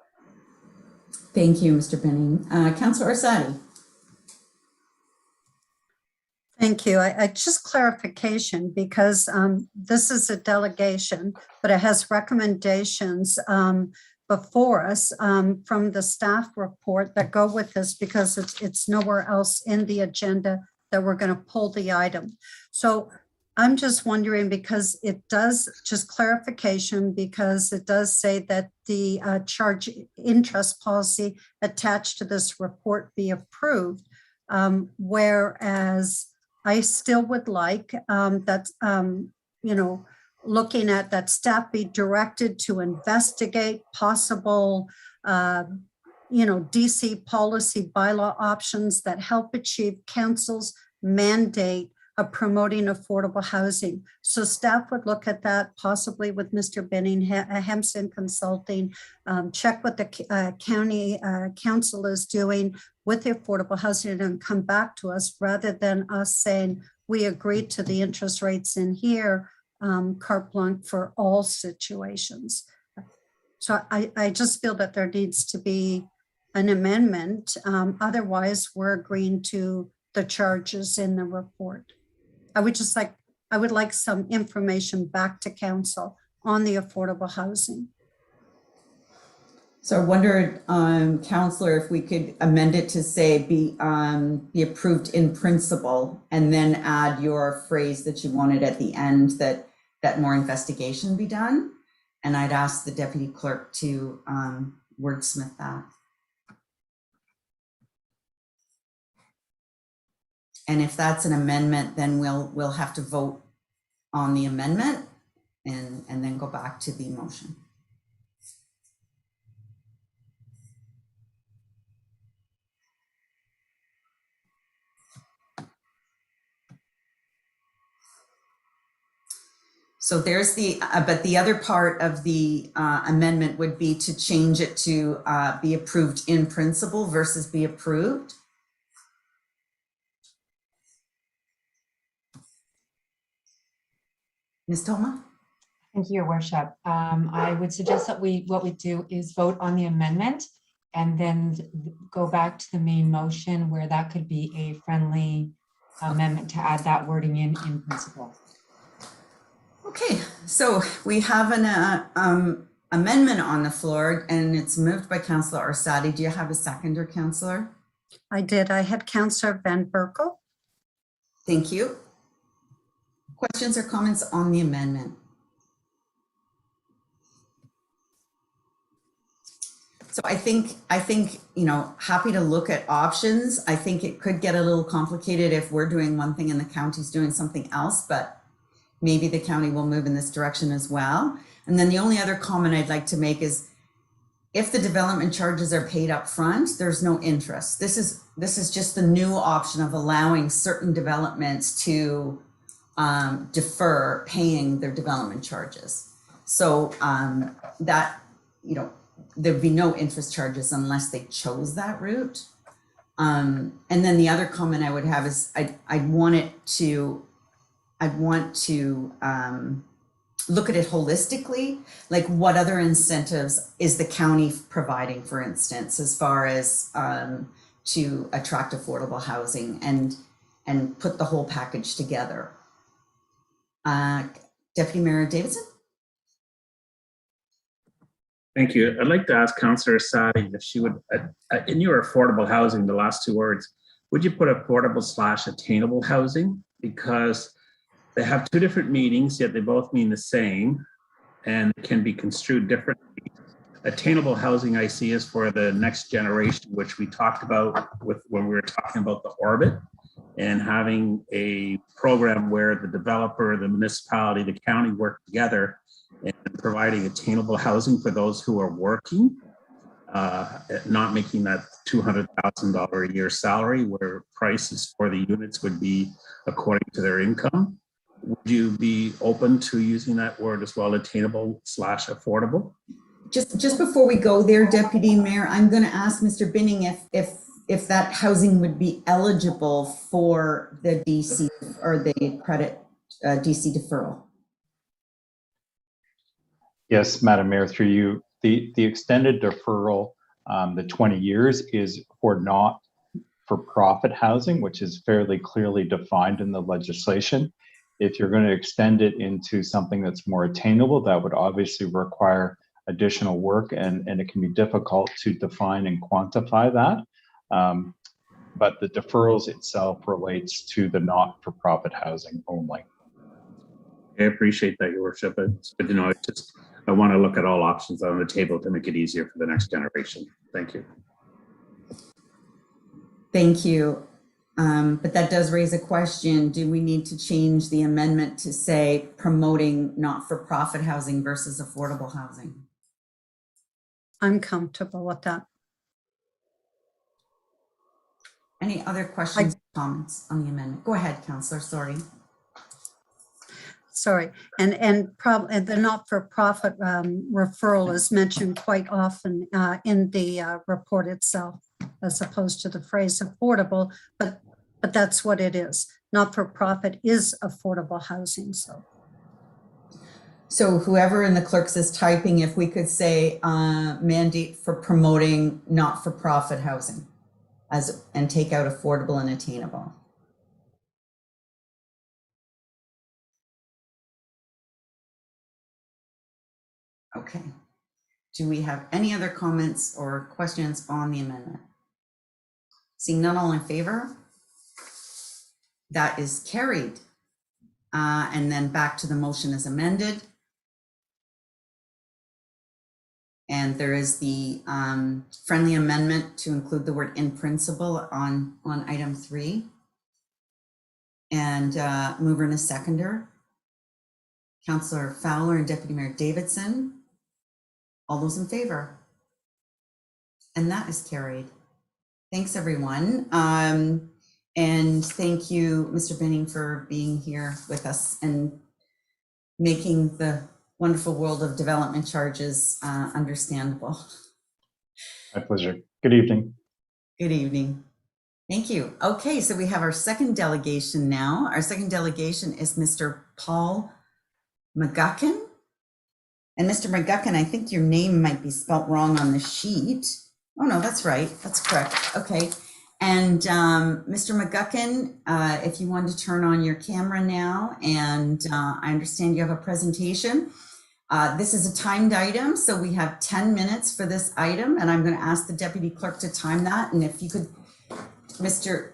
Thank you, Mr. Benning. Councillor Orsatti. Thank you. I just clarification because this is a delegation, but it has recommendations before us from the staff report that go with this because it's nowhere else in the agenda that we're going to pull the item. So I'm just wondering because it does, just clarification, because it does say that the charge interest policy attached to this report be approved, whereas I still would like that, looking at that staff be directed to investigate possible, DC policy bylaw options that help achieve council's mandate of promoting affordable housing. So staff would look at that possibly with Mr. Benning, Hempson Consulting, check what the county council is doing with the affordable housing and come back to us rather than us saying we agreed to the interest rates in here, carte blanche for all situations. So I just feel that there needs to be an amendment. Otherwise, we're agreeing to the charges in the report. I would like some information back to council on the affordable housing. So I wondered, Councillor, if we could amend it to say be approved in principle and then add your phrase that you wanted at the end that more investigation be done. And I'd ask the deputy clerk to wordsmith that. And if that's an amendment, then we'll have to vote on the amendment. and then go back to the motion. So there's the, but the other part of the amendment would be to change it to be approved in principle versus be approved. Ms. Toma? Thank you, Your Worship. I would suggest that what we do is vote on the amendment and then go back to the main motion where that could be a friendly amendment to add that wording in principle. Okay, so we have an amendment on the floor and it's moved by Councillor Orsatti. Do you have a seconder, Councillor? I did. I had Councillor Van Berkel. Thank you. Questions or comments on the amendment? So I think, you know, happy to look at options. I think it could get a little complicated if we're doing one thing and the county's doing something else, but maybe the county will move in this direction as well. And then the only other comment I'd like to make is if the development charges are paid up front, there's no interest. This is just the new option of allowing certain developments to defer paying their development charges. So that, you know, there'd be no interest charges unless they chose that route. And then the other comment I would have is I'd want to look at it holistically, like what other incentives is the county providing, for instance, as far as to attract affordable housing and put the whole package together. Deputy Mayor Davidson? Thank you. I'd like to ask Councillor Orsatti if she would, in your affordable housing, the last two words, would you put affordable/attainable housing? Because they have two different meanings, yet they both mean the same and can be construed differently. Attainable housing I see is for the next generation, which we talked about when we were talking about the orbit and having a program where the developer, the municipality, the county work together and providing attainable housing for those who are working, not making that $200,000 a year salary where prices for the units would be according to their income. Would you be open to using that word as well, attainable/affordable? Just before we go there, Deputy Mayor, I'm going to ask Mr. Binning if that housing would be eligible for the DC or the credit DC deferral. Yes, Madam Mayor, through you, the extended deferral, the 20 years is for not for profit housing, which is fairly clearly defined in the legislation. If you're going to extend it into something that's more attainable, that would obviously require additional work and it can be difficult to define and quantify that. But the deferrals itself relates to the not-for-profit housing only. I appreciate that, Your Worship. It's good to know. I want to look at all options on the table to make it easier for the next generation. Thank you. Thank you. But that does raise a question. Do we need to change the amendment to say promoting not-for-profit housing versus affordable housing? I'm comfortable with that. Any other questions or comments on the amendment? Go ahead, Councillor, sorry. Sorry, and the not-for-profit referral is mentioned quite often in the report itself, as opposed to the phrase affordable, but that's what it is. Not-for-profit is affordable housing, So whoever in the clerks is typing, if we could say mandate for promoting not-for-profit housing and take out affordable and attainable. Okay. Do we have any other comments or questions on the amendment? Seeing none, all in favor? That is carried. And then back to the motion as amended. And there is the friendly amendment to include the word in principle on item 3. And mover and a seconder. Councillor Fowler and Deputy Mayor Davidson. All those in favor? And that is carried. Thanks, everyone. And thank you, Mr. Binning, for being here with us and making the wonderful world of development charges understandable. My pleasure. Good evening. Good evening. Thank you. Okay, so we have our second delegation now. Our second delegation is Mr. Paul McGuckin. And Mr. McGuckin, I think your name might be spelt wrong on the sheet. Oh, no, that's right. That's correct. Okay. And Mr. McGuckin, if you want to turn on your camera now, and I understand you have a presentation. This is a timed item, so we have 10 minutes for this item, and I'm going to ask the Deputy Clerk to time that. And if you could,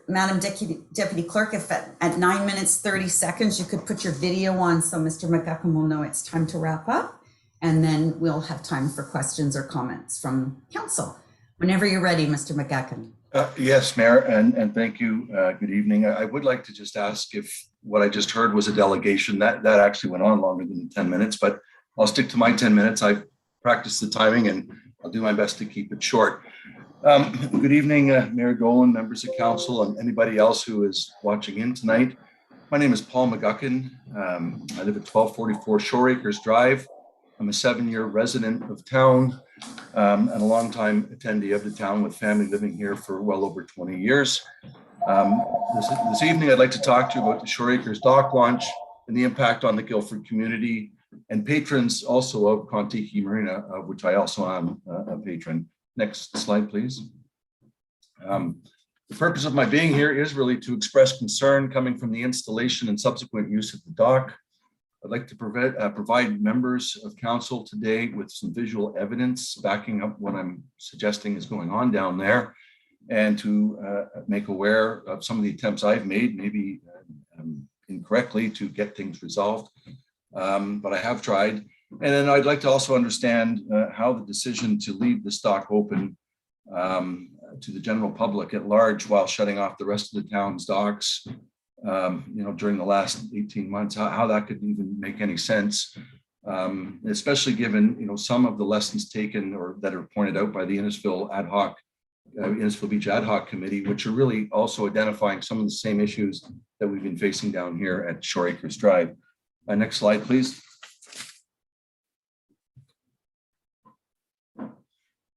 Madam Deputy Clerk, if at 9 minutes, 30 seconds, you could put your video on so Mr. McGuckin will know it's time to wrap up. And then we'll have time for questions or comments from council. Whenever you're ready, Mr. McGuckin. Yes, Mayor, and thank you. Good evening. I would like to just ask if what I just heard was a delegation. That actually went on longer than 10 minutes, but I'll stick to my 10 minutes. I've practiced the timing and I'll do my best to keep it short. Good evening, Mayor Dolan, members of council, and anybody else who is watching in tonight. My name is Paul McGuckin. I live at 1244 Shore Acres Drive. I'm a 7-year resident of town and a longtime attendee of the town with family living here for well over 20 years. This evening, I'd like to talk to you about the Shore Acres dock launch and the impact on the Guildford community and patrons also of Contiki Marina, of which I also am a patron. Next slide, please. The purpose of my being here is really to express concern coming from the installation and subsequent use of the dock. I'd like to provide members of council today with some visual evidence backing up what I'm suggesting is going on down there, and to make aware of some of the attempts I've made, maybe incorrectly, to get things resolved. But I have tried. And then I'd like to also understand how the decision to leave the dock open to the general public at large while shutting off the rest of the town's docks, during the last 18 months, how that could even make any sense, especially given, some of the lessons taken or that are pointed out by the Innisfil Beach Ad Hoc Committee, which are really also identifying some of the same issues that we've been facing down here at Shore Acres Drive. Next slide, please.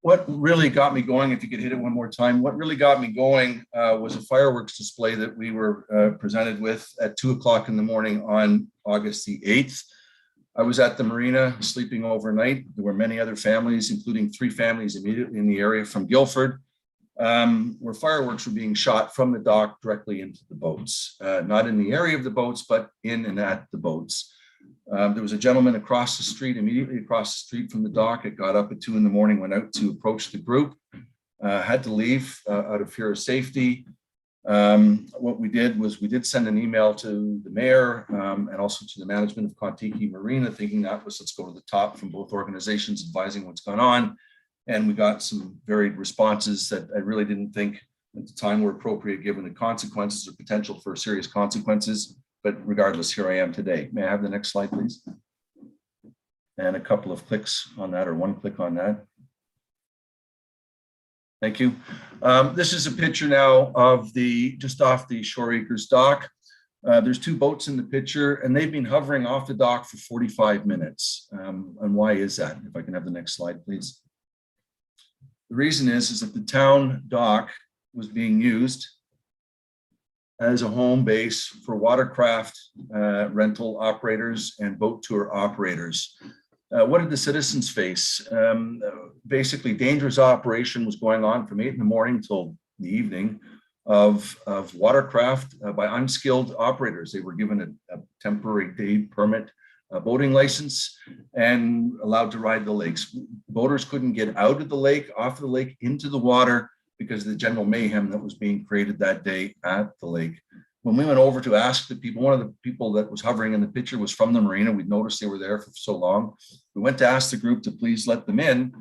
What really got me going, if you could hit it one more time, what really got me going was a fireworks display that we were presented with at 2 o'clock in the morning on August the 8th. I was at the marina sleeping overnight. There were many other families, including 3 families immediately in the area from Guildford, where fireworks were being shot from the dock directly into the boats, not in the area of the boats, but in and at the boats. There was a gentleman across the street, immediately across the street from the dock. It got up at 2 in the morning, went out to approach the group, had to leave out of fear of safety. What we did was we did send an email to the mayor and also to the management of Contiki Marina, thinking that was, let's go to the top from both organizations advising what's going on. And we got some varied responses that I really didn't think at the time were appropriate given the consequences or potential for serious consequences. But regardless, here I am today. May I have the next slide, please? And a couple of clicks on that, or one click on that. Thank you. This is a picture now of just off the Shore Acres dock. There's 2 boats in the picture, and they've been hovering off the dock for 45 minutes. And why is that? If I can have the next slide, please. The reason is that the town dock was being used as a home base for watercraft rental operators and boat tour operators. What did the citizens face? Basically, dangerous operation was going on from 8 in the morning till the evening of watercraft by unskilled operators. They were given a temporary day permit boating license and allowed to ride the lakes. Boaters couldn't get out of the lake, off the lake, into the water because of the general mayhem that was being created that day at the lake. When we went over to ask the people, one of the people that was hovering in the picture was from the marina. We'd noticed they were there for so long. We went to ask the group to please let them in.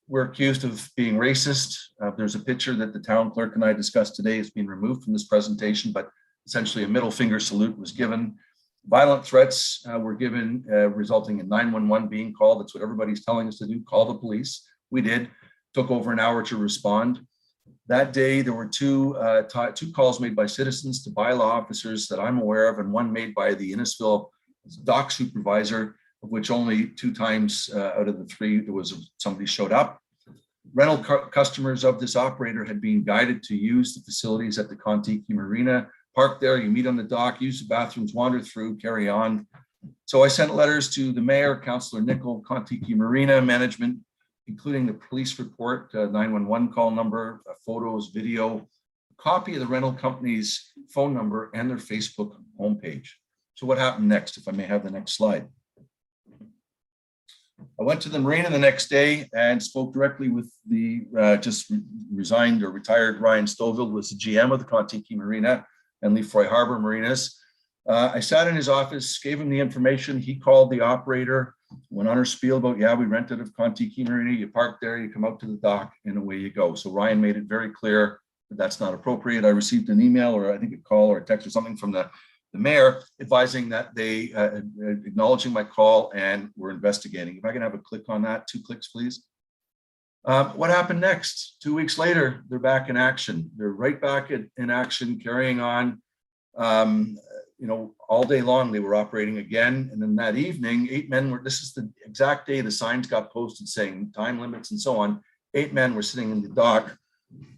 We're accused of being racist. There's a picture that the town clerk and I discussed today has been removed from this presentation, but essentially a middle finger salute was given. Violent threats were given, resulting in 911 being called. That's what everybody's telling us to do, call the police. We did. Took over an hour to respond. That day, there were two calls made by citizens to bylaw officers that I'm aware of, and one made by the Innisfil dock supervisor, of which only 2 times out of the 3 there was somebody showed up. Rental customers of this operator had been guided to use the facilities at the Contiki Marina. Park there, you meet on the dock, use the bathrooms, wander through, carry on. So I sent letters to the mayor, Councillor Nicol, Contiki Marina management, including the police report, 911 call number, photos, video, copy of the rental company's phone number and their Facebook homepage. So what happened next, if I may have the next slide? I went to the marina the next day and spoke directly with the resigned or retired Ryan Stoville, who was the GM of the Contiki Marina and Lefroy Harbor Marinas. I sat in his office, gave him the information. He called the operator, went on her spiel about, yeah, we rented a Contiki Marina, you park there, you come out to the dock, and away you go. So Ryan made it very clear that that's not appropriate. I received an email, or I think a call or a text or something from the mayor advising that they, acknowledging my call and were investigating. If I can have a click on that, 2 clicks, please. What happened next? 2 weeks later, they're back in action. They're right back in action, carrying on. All day long they were operating again. And then that evening, 8 men were, this is the exact day the signs got posted saying time limits and so on. 8 men were sitting in the dock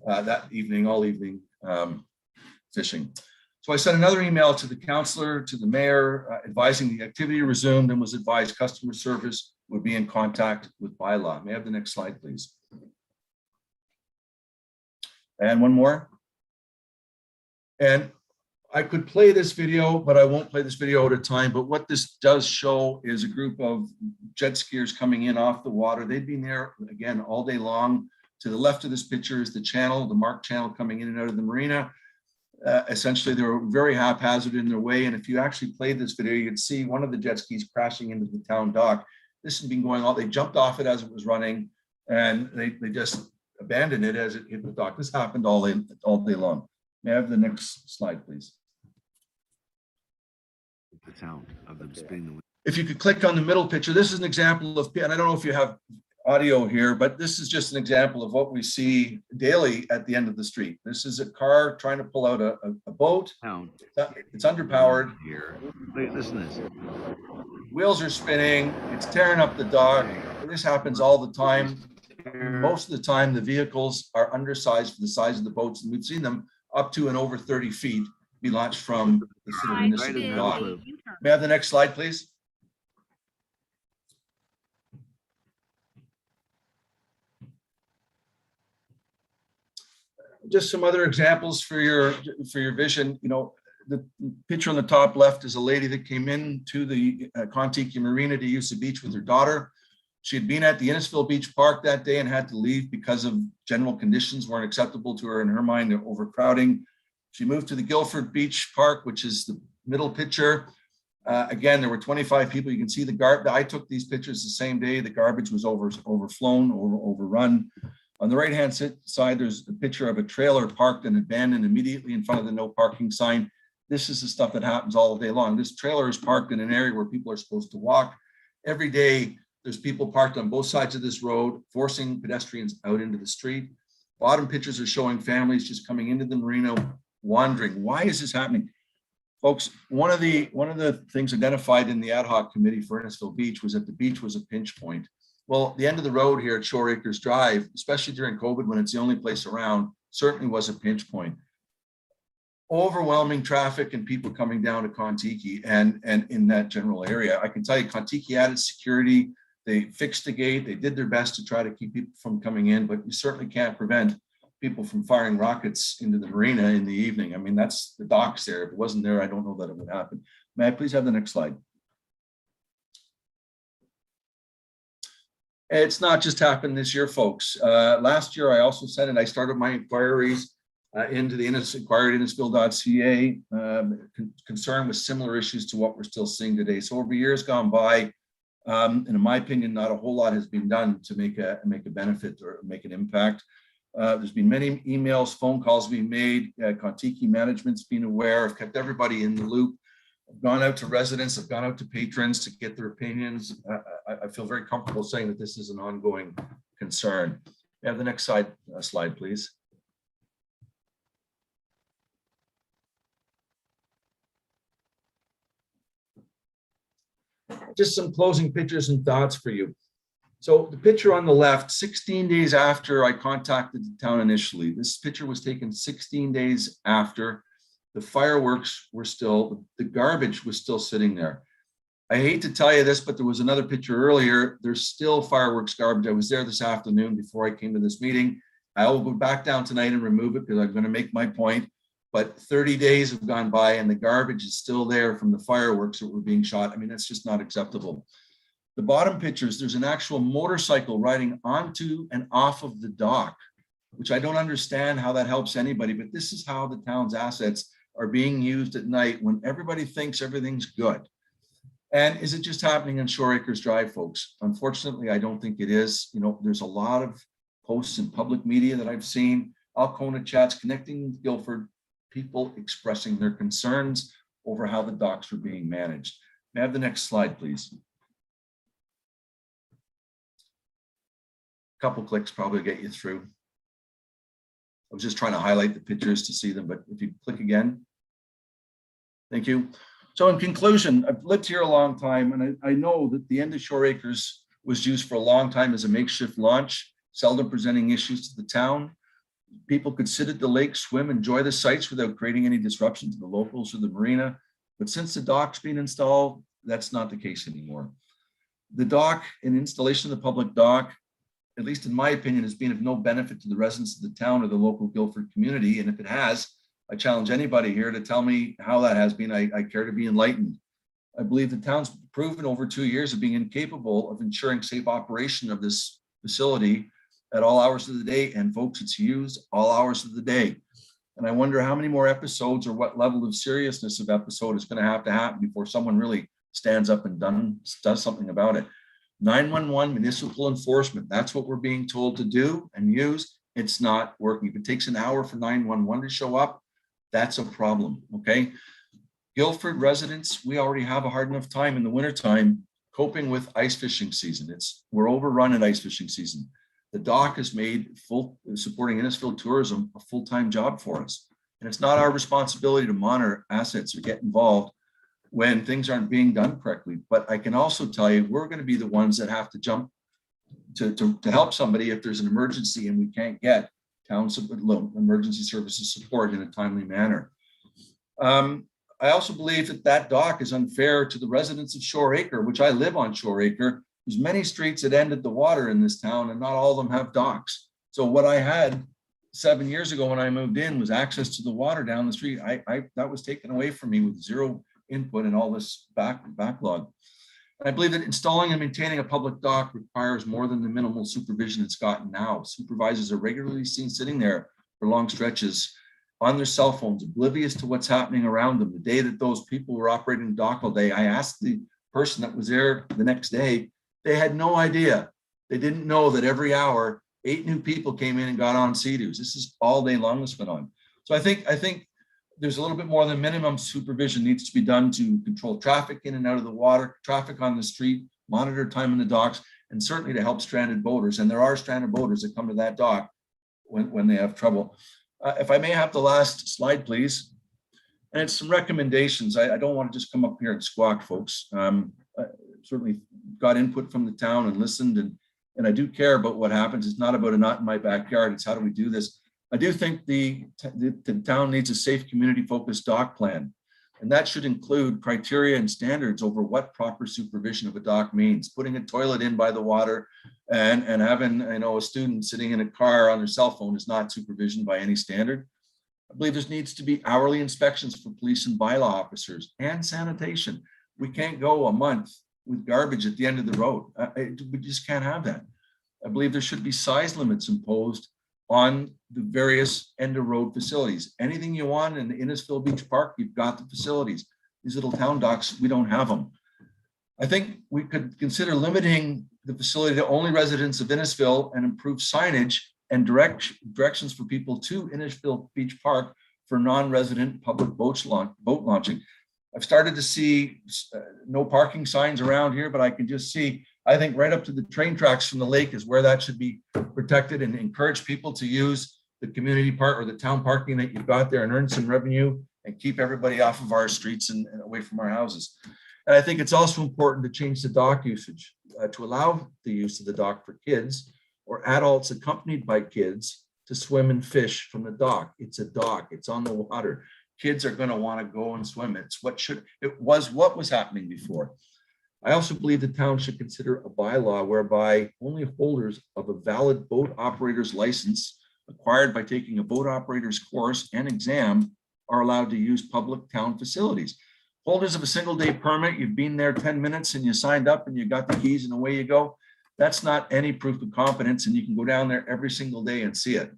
that evening, all evening, fishing. So I sent another email to the councillor, to the mayor, advising the activity resumed, and was advised customer service would be in contact with bylaw. May I have the next slide, please? And one more. And I could play this video, but I won't play this video at a time. But what this does show is a group of jet skiers coming in off the water. They'd been there, again, all day long. To the left of this picture is the channel, the marked channel coming in and out of the marina. Essentially, they were very haphazard in their way. And if you actually played this video, you could see one of the jet skis crashing into the town dock. This has been going on. They jumped off it as it was running, and they just abandoned it as it hit the dock. This happened all day long. May I have the next slide, please? The sound of them spinning the wheel. If you could click on the middle picture, this is an example of, and I don't know if you have audio here, but this is just an example of what we see daily at the end of the street. This is a car trying to pull out a boat. It's underpowered. Here, listen to this. Wheels are spinning. It's tearing up the dock. This happens all the time. Most of the time, the vehicles are undersized for the size of the boats, and we've seen them up to and over 30 feet be launched from the sort of municipal dock. May I have the next slide, please? Just some other examples for your vision. The picture on the top left is a lady that came in to the Contiki Marina to use the beach with her daughter. She had been at the Innisfil Beach Park that day and had to leave because of general conditions weren't acceptable to her. In her mind, they're overcrowding. She moved to the Guildford Beach Park, which is the middle picture. Again, there were 25 people. You can see the garbage. I took these pictures the same day. The garbage was overflown, overrun. On the right-hand side, there's a picture of a trailer parked and abandoned immediately in front of the no parking sign. This is the stuff that happens all day long. This trailer is parked in an area where people are supposed to walk. Every day, there's people parked on both sides of this road, forcing pedestrians out into the street. Bottom pictures are showing families just coming into the marina, wandering. Why is this happening? Folks, one of the things identified in the ad hoc committee for Innisfil Beach was that the beach was a pinch point. Well, the end of the road here at Shore Acres Drive, especially during COVID when it's the only place around, certainly was a pinch point. Overwhelming traffic and people coming down to Contiki and in that general area. I can tell you Contiki added security. They fixed the gate. They did their best to try to keep people from coming in, but you certainly can't prevent people from firing rockets into the marina in the evening. I mean, that's the docks there. If it wasn't there, I don't know that it would happen. May I please have the next slide? It's not just happened this year, folks. Last year, I also said, and I started my inquiries into the inquiry at Innisfil.ca, concerned with similar issues to what we're still seeing today. So over years gone by, and in my opinion, not a whole lot has been done to make a benefit or make an impact. There's been many emails, phone calls being made. Contiki management's been aware. I've kept everybody in the loop. I've gone out to residents, I've gone out to patrons to get their opinions. I feel very comfortable saying that this is an ongoing concern. May I have the next slide, please. Just some closing pictures and thoughts for you. So the picture on the left, 16 days after I contacted the town initially, this picture was taken 16 days after. The fireworks were still, the garbage was still sitting there. I hate to tell you this, but there was another picture earlier. There's still fireworks garbage. I was there this afternoon before I came to this meeting. I will go back down tonight and remove it because I'm going to make my point. But 30 days have gone by and the garbage is still there from the fireworks that were being shot. I mean, that's just not acceptable. The bottom pictures, there's an actual motorcycle riding onto and off of the dock, which I don't understand how that helps anybody, but this is how the town's assets are being used at night when everybody thinks everything's good. And is it just happening on Shore Acres Drive, folks? Unfortunately, I don't think it is. You know, there's a lot of posts in public media that I've seen, Alcona chats connecting with Guildford, people expressing their concerns over how the docks are being managed. May I have the next slide, please? A couple clicks probably get you through. I was just trying to highlight the pictures to see them, but if you click again. Thank you. So in conclusion, I've lived here a long time and I know that the end of Shore Acres was used for a long time as a makeshift launch, seldom presenting issues to the town. People could sit at the lake, swim, enjoy the sights without creating any disruption to the locals or the marina. But since the dock's been installed, that's not the case anymore. The dock and installation of the public dock, at least in my opinion, has been of no benefit to the residents of the town or the local Guildford community. And if it has, I challenge anybody here to tell me how that has been. I care to be enlightened. I believe the town's proven over 2 years of being incapable of ensuring safe operation of this facility at all hours of the day. And folks, it's used all hours of the day. And I wonder how many more episodes or what level of seriousness of episode is going to happen before someone really stands up and does something about it. 911 municipal enforcement, that's what we're being told to do and use. It's not working. If it takes an hour for 911 to show up, that's a problem, okay? Guildford residents, we already have a hard enough time in the wintertime coping with ice fishing season. We're overrun at ice fishing season. The dock has made supporting Innisfil tourism a full-time job for us. And it's not our responsibility to monitor assets or get involved when things aren't being done correctly. But I can also tell you, we're going to be the ones that have to jump to help somebody if there's an emergency and we can't get town emergency services support in a timely manner. I also believe that dock is unfair to the residents of Shore Acre, which I live on Shore Acre. There's many streets that end at the water in this town and not all of them have docks. So what I had 7 years ago when I moved in was access to the water down the street. That was taken away from me with zero input and all this backlog. I believe that installing and maintaining a public dock requires more than the minimal supervision it's gotten now. Supervisors are regularly seen sitting there for long stretches on their cell phones, oblivious to what's happening around them. The day that those people were operating the dock all day, I asked the person that was there the next day, they had no idea. They didn't know that every hour, 8 new people came in and got on Sea-Doos. This is all day long this went on. So I think there's a little bit more than minimum supervision needs to be done to control traffic in and out of the water, traffic on the street, monitor time in the docks, and certainly to help stranded boaters. And there are stranded boaters that come to that dock when they have trouble. If I may have the last slide, please. And it's some recommendations. I don't want to just come up here and squawk, folks. Certainly got input from the town and listened, and I do care about what happens. It's not about a knot in my backyard. It's how do we do this? I do think the town needs a safe community-focused dock plan, and that should include criteria and standards over what proper supervision of a dock means. Putting a toilet in by the water and having a student sitting in a car on their cell phone is not supervision by any standard. I believe there needs to be hourly inspections for police and bylaw officers and sanitation. We can't go a month with garbage at the end of the road. We just can't have that. I believe there should be size limits imposed on the various end of road facilities. Anything you want in the Innisfil Beach Park, you've got the facilities. These little town docks, we don't have them. I think we could consider limiting the facility to only residents of Innisfil and improve signage and directions for people to Innisfil Beach Park for non-resident public boat launching. I've started to see no parking signs around here, but I can just see, I think right up to the train tracks from the lake is where that should be protected, and encourage people to use the community park or the town parking that you've got there and earn some revenue and keep everybody off of our streets and away from our houses. And I think it's also important to change the dock usage to allow the use of the dock for kids or adults accompanied by kids to swim and fish from the dock. It's a dock, it's on the water. Kids are going to want to go and swim. It's what was happening before. I also believe the town should consider a bylaw whereby only holders of a valid boat operator's license acquired by taking a boat operator's course and exam are allowed to use public town facilities. Holders of a single day permit, you've been there 10 minutes and you signed up and you got the keys and away you go. That's not any proof of competence, and you can go down there every single day and see it.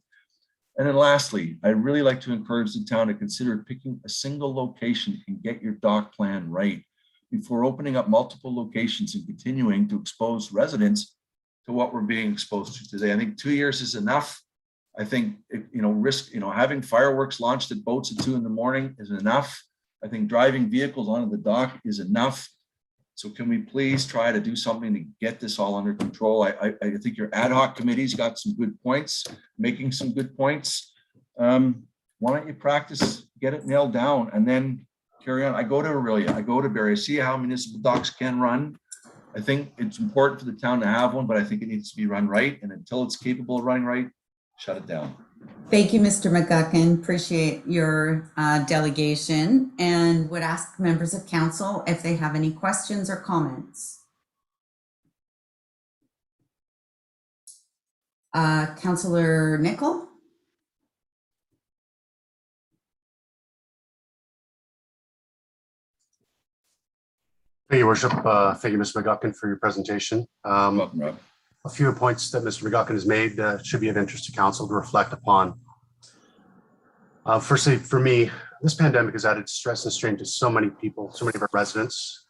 And then lastly, I'd really like to encourage the town to consider picking a single location and get your dock plan right before opening up multiple locations and continuing to expose residents to what we're being exposed to today. I think 2 years is enough. I think, having fireworks launched at boats at 2 a.m. is enough. I think driving vehicles onto the dock is enough. So can we please try to do something to get this all under control? I think your ad hoc committee's got some good points, making some good points. Why don't you practice, get it nailed down, and then carry on. I go to Aurelia, I go to Barrie, I see how municipal docks can run. I think it's important for the town to have one, but I think it needs to be run right. And until it's capable of running right, shut it down. Thank you, Mr. McGuckin. Appreciate your delegation, and would ask members of council if they have any questions or comments. Councillor Nicol? Thank you, Worship. Thank you, Mr. McGuckin, for your presentation. Welcome, Rob. A few points that Mr. McGuckin has made should be of interest to council to reflect upon. Firstly, for me, this pandemic has added stress and strain to so many people, so many of our residents.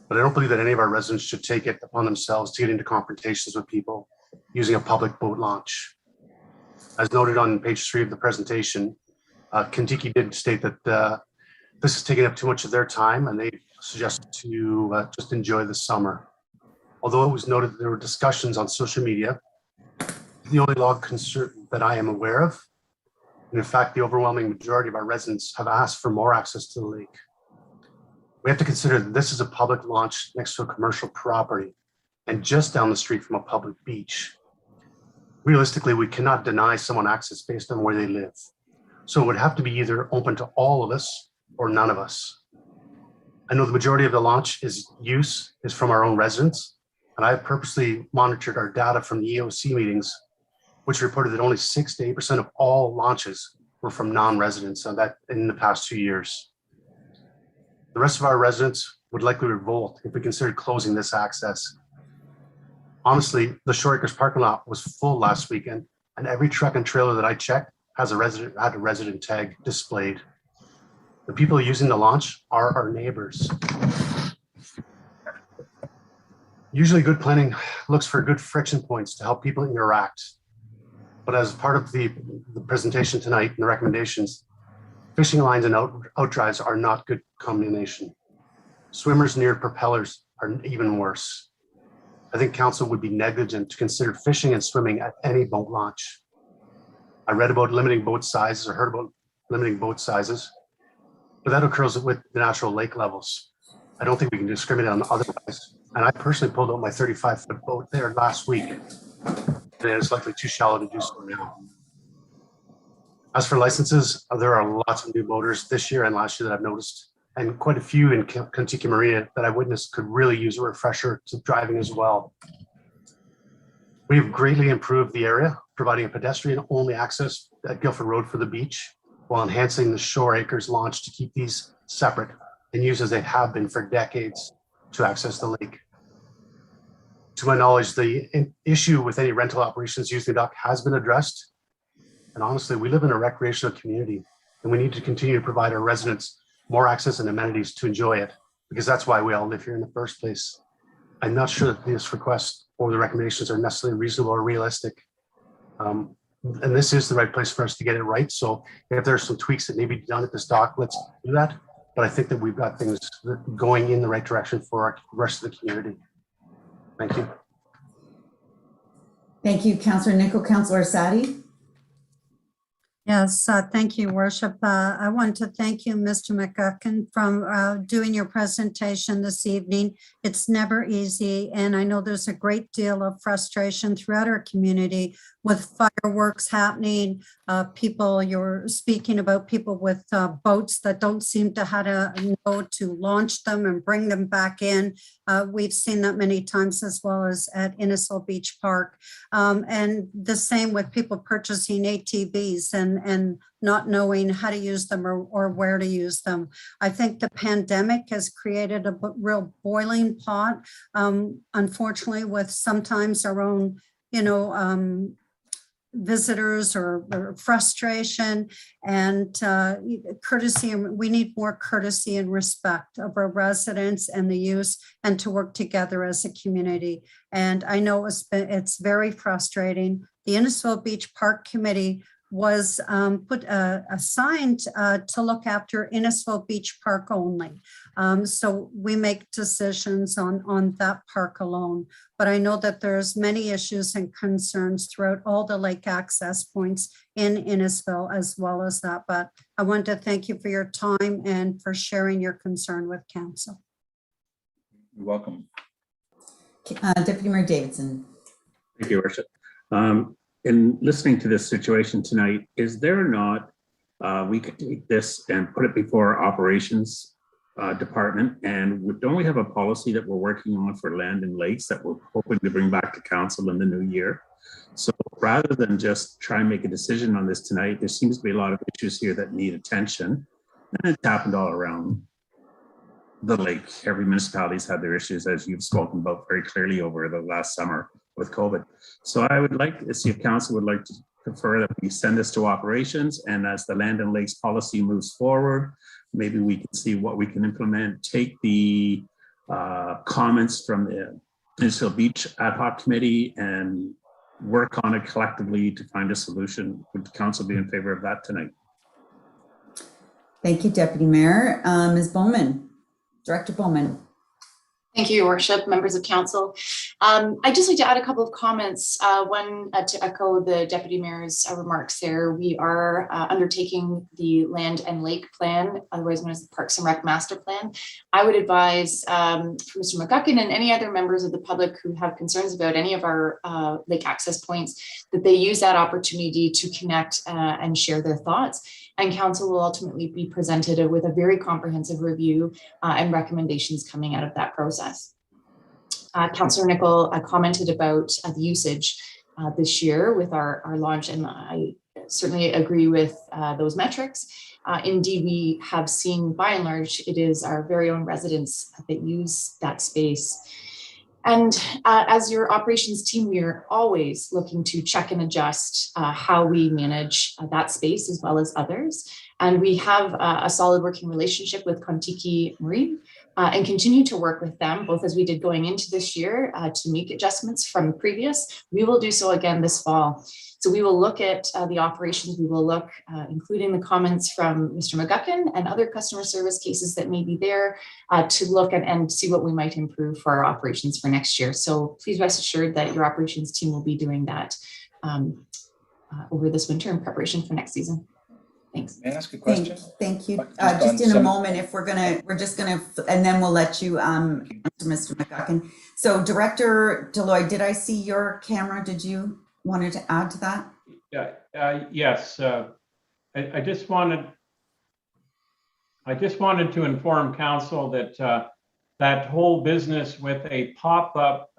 But I don't believe that any of our residents should take it upon themselves to get into confrontations with people using a public boat launch. As noted on page 3 of the presentation, Kentucky did state that this is taking up too much of their time, and they suggested to just enjoy the summer. Although it was noted that there were discussions on social media, the only log concern that I am aware of, and in fact, the overwhelming majority of our residents have asked for more access to the lake. We have to consider that this is a public launch next to a commercial property and just down the street from a public beach. Realistically, we cannot deny someone access based on where they live. So it would have to be either open to all of us or none of us. I know the majority of the launch use is from our own residents, and I've purposely monitored our data from the EOC meetings, which reported that only 6 to 8% of all launches were from non-residents, and that in the past 2 years. The rest of our residents would likely revolt if we considered closing this access. Honestly, the Shore Acres parking lot was full last weekend, and every truck and trailer that I checked had a resident tag displayed. The people using the launch are our neighbors. Usually good planning looks for good friction points to help people interact. But as part of the presentation tonight and the recommendations, fishing lines and out drives are not good combination. Swimmers near propellers are even worse. I think council would be negligent to consider fishing and swimming at any boat launch. I read about limiting boat sizes or heard about limiting boat sizes, but that occurs with the natural lake levels. I don't think we can discriminate on otherwise. And I personally pulled out my 35-foot boat there last week, and it's likely too shallow to do so now. As for licenses, there are lots of new boaters this year and last year that I've noticed, and quite a few in Kentucky Marina that I witnessed could really use a refresher to driving as well. We've greatly improved the area, providing a pedestrian-only access at Guilford Road for the beach, while enhancing the Shore Acres launch to keep these separate and used as they have been for decades to access the lake. To my knowledge, the issue with any rental operations using the dock has been addressed. And honestly, we live in a recreational community, and we need to continue to provide our residents more access and amenities to enjoy it, because that's why we all live here in the first place. I'm not sure that this request or the recommendations are necessarily reasonable or realistic. And this is the right place for us to get it right. So if there's some tweaks that need to be done at this dock, let's do that. but I think that we've got things going in the right direction for our rest of the community. Thank you. Thank you, Councillor Nichol. Councillor Sadi. Yes, thank you, Worship. I want to thank you, Mr. McGuckin, from doing your presentation this evening. It's never easy, and I know there's a great deal of frustration throughout our community with fireworks happening. People, you're speaking about people with boats that don't seem to how to know to launch them and bring them back in. We've seen that many times, as well as at Innisfil Beach Park. And the same with people purchasing ATVs and not knowing how to use them or where to use them. I think the pandemic has created a real boiling pot, unfortunately, with sometimes our own, visitors or frustration and courtesy. And we need more courtesy and respect of our residents and the youth, and to work together as a community. And I know it's very frustrating. The Innisfil Beach Park Committee was assigned to look after Innisfil Beach Park only. So we make decisions on that park alone. But I know that there's many issues and concerns throughout all the lake access points in Innisfil as well as that. But I want to thank you for your time and for sharing your concern with council. You're welcome. Deputy Mayor Davidson. Thank you, Worship. In listening to this situation tonight, is there not, we could take this and put it before our operations department, and don't we have a policy that we're working on for land and lakes that we're hoping to bring back to council in the new year? So rather than just try and make a decision on this tonight, there seems to be a lot of issues here that need attention, and it's happened all around the lake. Every municipality's had their issues, as you've spoken about very clearly over the last summer with COVID. So I would like to see if council would like to prefer that we send this to operations, and as the land and lakes policy moves forward, maybe we can see what we can implement, take the comments from the Innisfil Beach Ad Hoc Committee and work on it collectively to find a solution. Would council be in favor of that tonight? Thank you, Deputy Mayor. Ms. Bowman, Director Bowman. Thank you, Your Worship, members of council. I'd just like to add a couple of comments. One, to echo the Deputy Mayor's remarks there. We are undertaking the Land and Lake Plan, otherwise known as the Parks and Rec Master Plan. I would advise for Mr. McGuckin and any other members of the public who have concerns about any of our lake access points, that they use that opportunity to connect and share their thoughts. And council will ultimately be presented with a very comprehensive review and recommendations coming out of that process. Councillor Nichol commented about the usage this year with our launch, and I certainly agree with those metrics. Indeed, we have seen, by and large, it is our very own residents that use that space. And as your operations team, we are always looking to check and adjust how we manage that space as well as others. And we have a solid working relationship with Kontiki Marine and continue to work with them, both as we did going into this year to make adjustments from previous. We will do so again this fall. So we will look at the operations. We will look, including the comments from Mr. McGuckin and other customer service cases that may be there, to look at and see what we might improve for our operations for next year. So please rest assured that your operations team will be doing that over this winter in preparation for next season. Thanks. May I ask a question? Thank you. Just in a moment, if we're just gonna, and then we'll let you answer Mr. McGuckin. So Director Deloy, did I see your camera? Did you wanted to add to that? Yeah. Yes. I just wanted to inform council that that whole business with a pop-up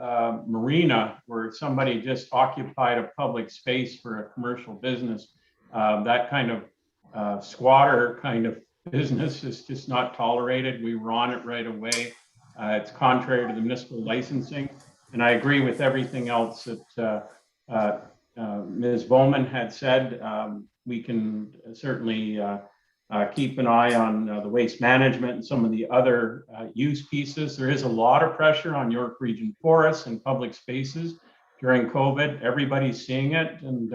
marina where somebody just occupied a public space for a commercial business, that kind of squatter kind of business is just not tolerated. We were on it right away. It's contrary to the municipal licensing. And I agree with everything else that Ms. Bowman had said. We can certainly keep an eye on the waste management and some of the other use pieces. There is a lot of pressure on York Region forests and public spaces during COVID. Everybody's seeing it. And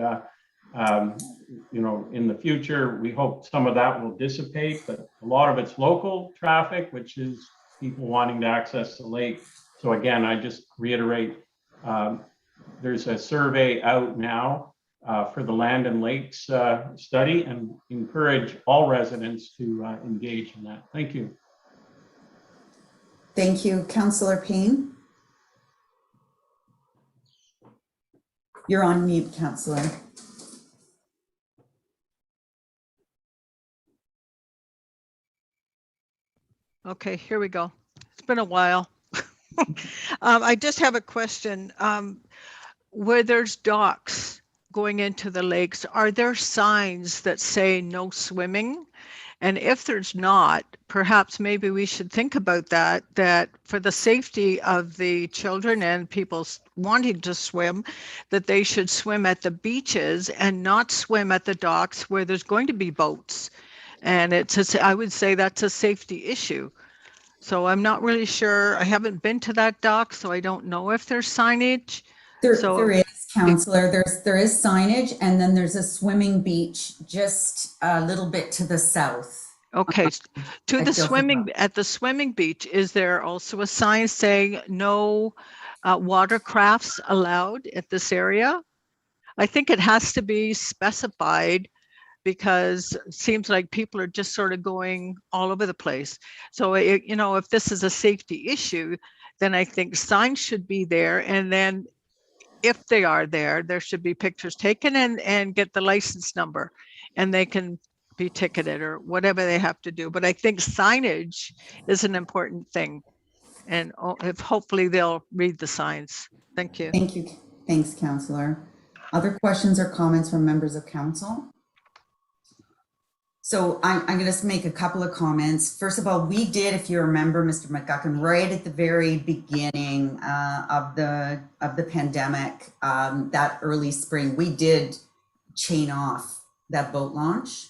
You know, in the future, we hope some of that will dissipate, but a lot of it's local traffic, which is people wanting to access the lake. So again, I just reiterate, there's a survey out now for the Land and Lakes study, and encourage all residents to engage in that. Thank you. Thank you, Councillor Payne. You're on mute, Councillor. Okay, here we go. It's been a while. I just have a question. Where there's docks going into the lakes, are there signs that say no swimming? And if there's not, perhaps maybe we should think about that for the safety of the children and people wanting to swim, that they should swim at the beaches and not swim at the docks where there's going to be boats. And I would say that's a safety issue. So I'm not really sure. I haven't been to that dock, so I don't know if there's signage. There is, Councillor. There is signage, and then there's a swimming beach just a little bit to the south. Okay, at the swimming beach, is there also a sign saying no watercrafts allowed at this area? I think it has to be specified, because it seems like people are just sort of going all over the place. So, you know, if this is a safety issue, then I think signs should be there. And then if they are there, there should be pictures taken and get the license number, and they can be ticketed or whatever they have to do. But I think signage is an important thing. And if hopefully they'll read the signs. Thank you. Thank you. Thanks, Councillor. Other questions or comments from members of council? So I'm going to just make a couple of comments. First of all, we did, if you remember, Mr. McGuckin, right at the very beginning of the pandemic, that early spring, we did chain off that boat launch.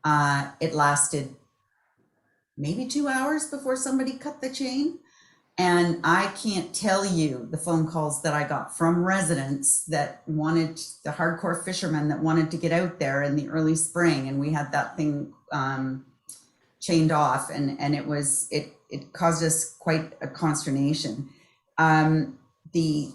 It lasted maybe 2 hours before somebody cut the chain. And I can't tell you the phone calls that I got from residents that wanted, the hardcore fishermen that wanted to get out there in the early spring, and we had that thing chained off, and it caused us quite a consternation. The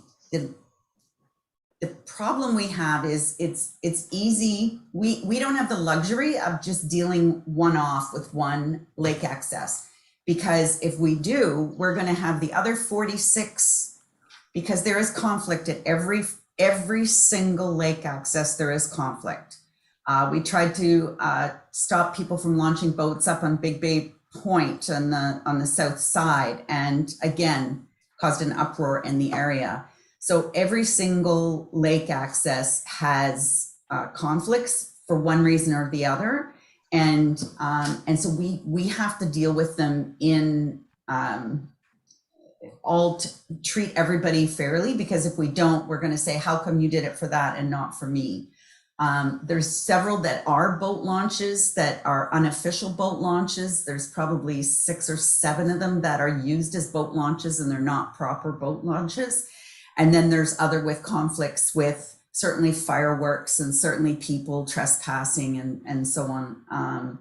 problem we have is it's easy. We don't have the luxury of just dealing one-off with one lake access. Because if we do, we're going to have the other 46, because there is conflict at every single lake access. There is conflict. We tried to stop people from launching boats up on Big Bay Point on the south side, and again caused an uproar in the area. So every single lake access has conflicts for one reason or the other. And so we have to deal with them in treat everybody fairly, because if we don't, we're going to say, how come you did it for that and not for me? There's several that are boat launches that are unofficial boat launches. There's probably 6 or 7 of them that are used as boat launches, and they're not proper boat launches. And then there's other with conflicts with certainly fireworks and certainly people trespassing and so on.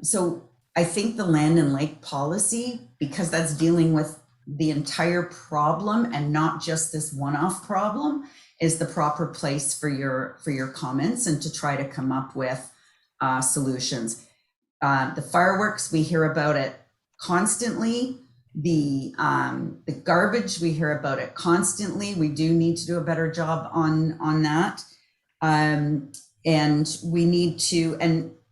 So I think the land and lake policy, because that's dealing with the entire problem and not just this one-off problem, is the proper place for your comments and to try to come up with solutions. The fireworks, we hear about it constantly. The garbage, we hear about it constantly. We do need to do a better job on that. And we need to,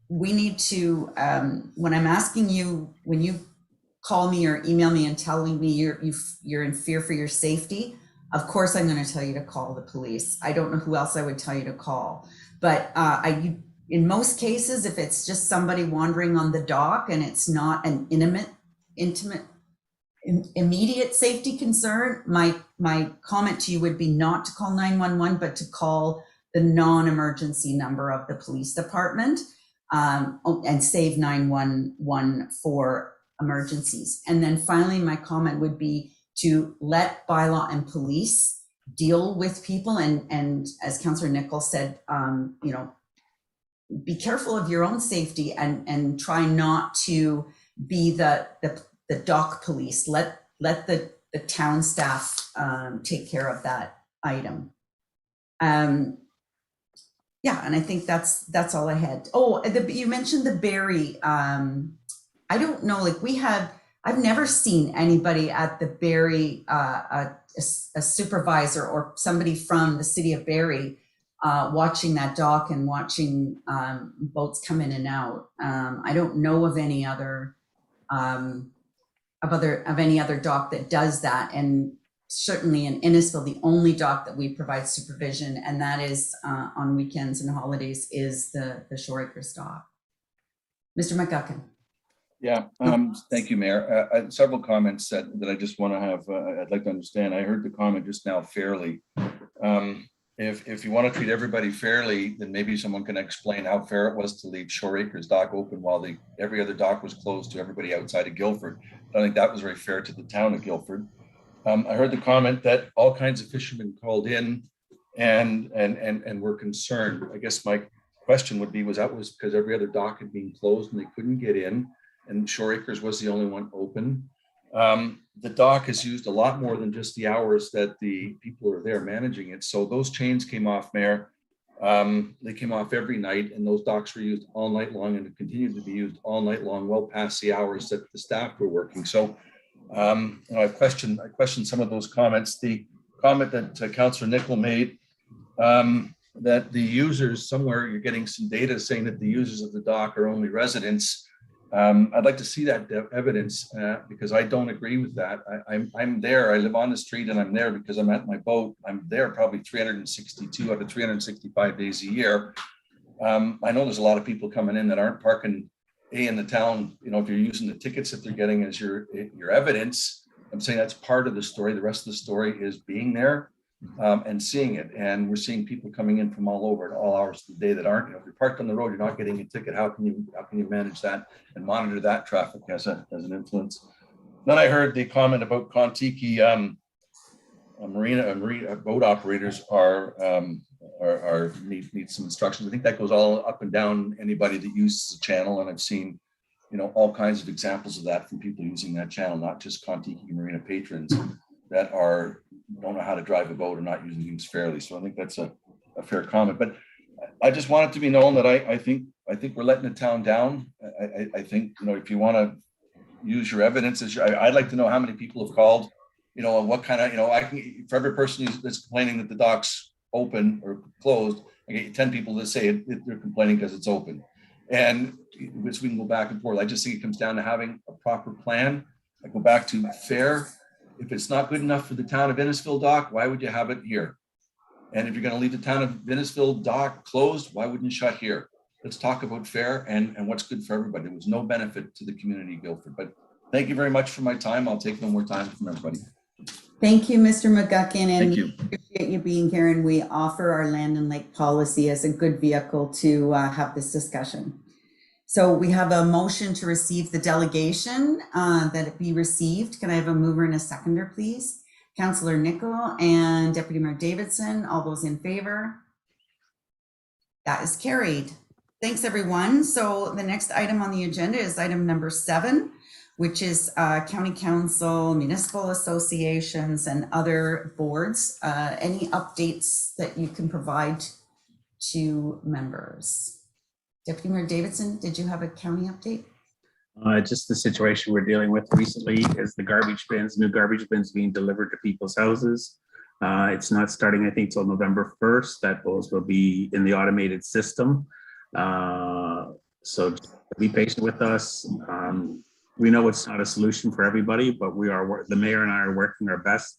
when I'm asking you, when you call me or email me and telling me you're in fear for your safety, of course I'm going to tell you to call the police. I don't know who else I would tell you to call, but in most cases, if it's just somebody wandering on the dock and it's not an immediate safety concern, my comment to you would be not to call 911, but to call the non-emergency number of the police department, and save 911 for emergencies. And then finally, my comment would be to let bylaw and police deal with people. And as Councillor Nichols said, you know, be careful of your own safety and try not to be the dock police. Let the town staff take care of that item. Yeah, and I think that's all I had. Oh, you mentioned the Barrie. I don't know, like I've never seen anybody at the Barrie, a supervisor or somebody from the city of Barrie watching that dock and watching boats come in and out. I don't know of any other any other dock that does that. And certainly in Innisfil, the only dock that we provide supervision, and that is on weekends and holidays, is the Shore Acres dock. Mr. McGuckin. Yeah, thank you, Mayor. Several comments that I just want to have, I'd like to understand. I heard the comment just now, fairly. If you want to treat everybody fairly, then maybe someone can explain how fair it was to leave Shore Acres dock open while every other dock was closed to everybody outside of Guildford. I don't think that was very fair to the town of Guildford. I heard the comment that all kinds of fishermen called in and were concerned. I guess my question would be, was because every other dock had been closed and they couldn't get in, and Shore Acres was the only one open. The dock is used a lot more than just the hours that the people are there managing it. So those chains came off, Mayor. They came off every night, and those docks were used all night long and continued to be used all night long, well past the hours that the staff were working. So you know, I questioned some of those comments. The comment that Councillor Nicol made, that the users, somewhere you're getting some data saying that the users of the dock are only residents. I'd like to see that evidence because I don't agree with that. I'm there. I live on the street and I'm there because I'm at my boat. I'm there probably 362 out of 365 days a year. I know there's a lot of people coming in that aren't parking in the town. You know, if you're using the tickets that they're getting as your evidence, I'm saying that's part of the story. The rest of the story is being there and seeing it. And we're seeing people coming in from all over at all hours of the day that aren't. You know, if you're parked on the road, you're not getting a ticket. How can you manage that and monitor that traffic as an influence? Then I heard the comment about Contiki marina boat operators need some instructions. I think that goes all up and down anybody that uses the channel, and I've seen, you know, all kinds of examples of that from people using that channel, not just Contiki marina patrons that don't know how to drive a boat or not using things fairly. So I think that's a fair comment. But I just want it to be known that I think we're letting the town down. I think, you know, if you want to use your evidence, I'd like to know how many people have called, you know, and what kind of, you know, for every person that's complaining that the dock's open or closed, I get 10 people that say they're complaining because it's open. And which we can go back and forth. I just think it comes down to having a proper plan. I go back to fair. If it's not good enough for the town of Innisfil dock, why would you have it here? And if you're going to leave the town of Innisfil dock closed, why wouldn't you shut here? Let's talk about fair and what's good for everybody. There was no benefit to the community of Guildford. But thank you very much for my time. I'll take no more time from everybody. Thank you, Mr. McGuckin, and Thank you. Appreciate you being here. And we offer our land and lake policy as a good vehicle to have this discussion. So we have a motion to receive the delegation, that it be received. Can I have a mover and a seconder, please? Councillor Nicol and Deputy Mayor Davidson, all those in favor? That is carried. Thanks, everyone. So the next item on the agenda is item number 7, which is County Council, municipal associations, and other boards. Any updates that you can provide to members? Deputy Mayor Davidson, did you have a county update? Just the situation we're dealing with recently is the garbage bins, new garbage bins being delivered to people's houses. It's not starting, I think, till November 1st, that those will be in the automated system. So be patient with us. We know it's not a solution for everybody, but the mayor and I are working our best.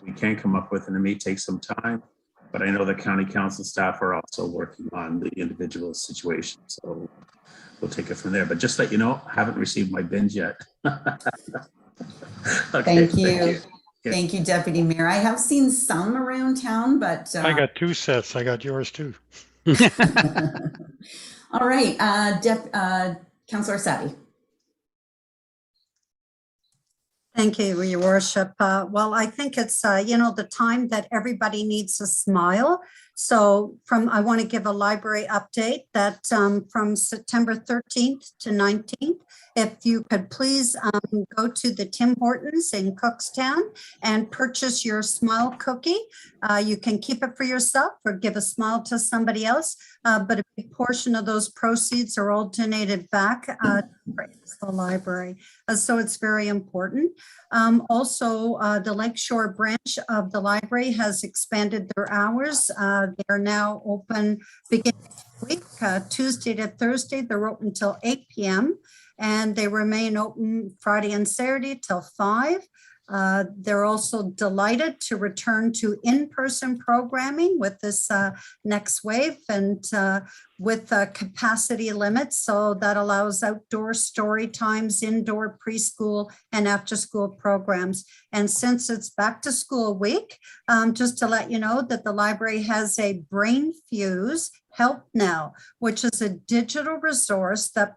We can come up with, and it may take some time, but I know the county council staff are also working on the individual situation. So we'll take it from there. But just let you know, I haven't received my bins yet. Okay, Thank you. Thank you, Deputy Mayor. I have seen some around town, but I got 2 sets. I got yours too. all right, Councillor Sabi. Thank you, Your Worship. Well, I think it's, the time that everybody needs a smile. So I want to give a library update that from September 13th to 19th, if you could please go to the Tim Hortons in Cookstown and purchase your smile cookie. You can keep it for yourself or give a smile to somebody else, but a big portion of those proceeds are all donated back to the library. So it's very important. Also, the Lakeshore branch of the library has expanded their hours. They are now open beginning of the week, Tuesday to Thursday. They're open till 8 p.m. and they remain open Friday and Saturday till 5. They're also delighted to return to in-person programming with this next wave and with capacity limits. So that allows outdoor story times, indoor preschool and after school programs. And since it's back to school week, just to let you know that the library has a Brain Fuse Help Now, which is a digital resource that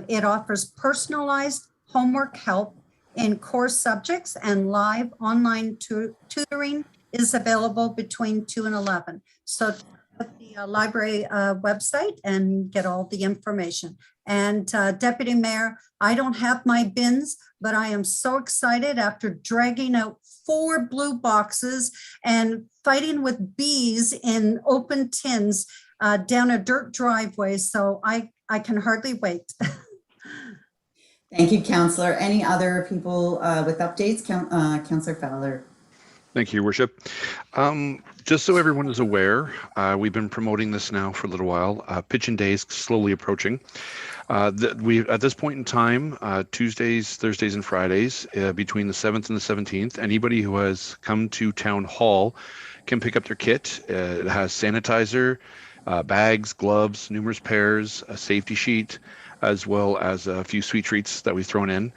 it offers personalized homework help in core subjects, and live online tutoring is available between 2 and 11. So at the library website and get all the information. And Deputy Mayor, I don't have my bins, but I am so excited after dragging out 4 blue boxes and fighting with bees in open tins down a dirt driveway. So I can hardly wait. Thank you, Councillor. Any other people with updates? Councillor Fowler. Thank you, Your Worship. Just so everyone is aware, we've been promoting this now for a little while. Pitchin' Day is slowly approaching. We at this point in time, Tuesdays, Thursdays, and Fridays, between the 7th and the 17th, anybody who has come to Town Hall can pick up their kit. It has sanitizer, bags, gloves, numerous pairs, a safety sheet, as well as a few sweet treats that we've thrown in.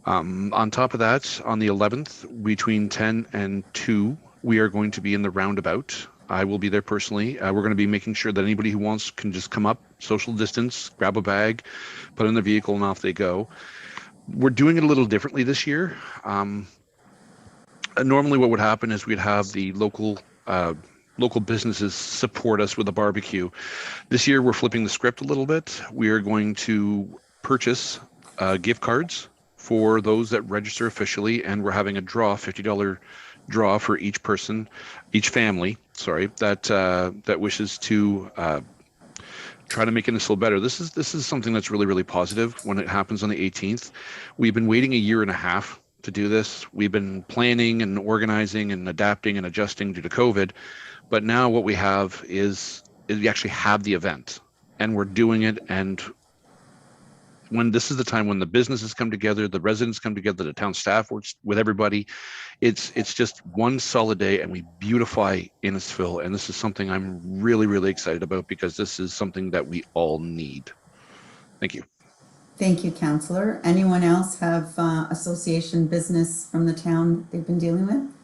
On top of that, on the 11th, between 10 and 2, we are going to be in the roundabout. I will be there personally. We're going to be making sure that anybody who wants can just come up, social distance, grab a bag, put it in the vehicle, and off they go. We're doing it a little differently this year. Normally what would happen is we'd have the local businesses support us with a barbecue. This year, we're flipping the script a little bit. We are going to purchase gift cards for those that register officially, and we're having a draw, $50 draw for each person, each family, that wishes to try to make it a little better. This is something that's really, really positive when it happens on the 18th. We've been waiting a year and a half to do this. We've been planning and organizing and adapting and adjusting due to COVID. But now what we have is we actually have the event and we're doing it. And when this is the time when the businesses come together, the residents come together, the town staff works with everybody, it's just one solid day and we beautify Innisfil. And this is something I'm really, really excited about because this is something that we all need. Thank you. Thank you, Councillor. Anyone else have association business from the town they've been dealing with?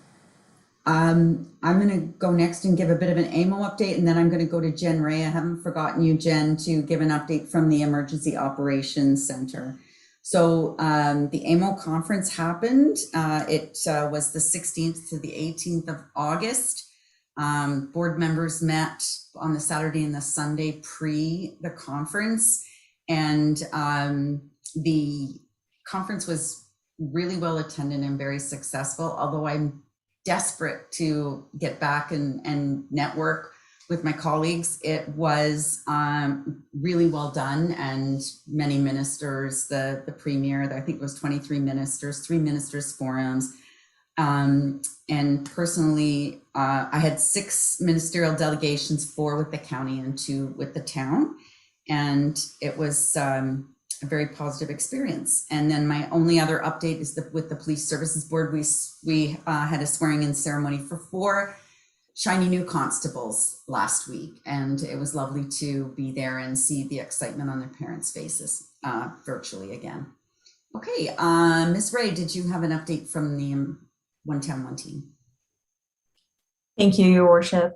I'm going to go next and give a bit of an AMO update, and then I'm going to go to Jen Ray. I haven't forgotten you, Jen, to give an update from the Emergency Operations Center. So the AMO conference happened. It was the 16th to the 18th of August. Board members met on the Saturday and the Sunday pre the conference, and the conference was really well attended and very successful, although I'm desperate to get back and network with my colleagues. It was really well done, and many ministers, the premier, I think it was 23 ministers, 3 ministers forums. And personally, I had 6 ministerial delegations, 4 with the county and 2 with the town. And it was a very positive experience. And then my only other update is with the Police Services Board, we had a swearing in ceremony for 4 shiny new constables last week. And it was lovely to be there and see the excitement on their parents' faces virtually again. Okay, Ms. Ray, did you have an update from the One Town, One Team? Thank you, Your Worship.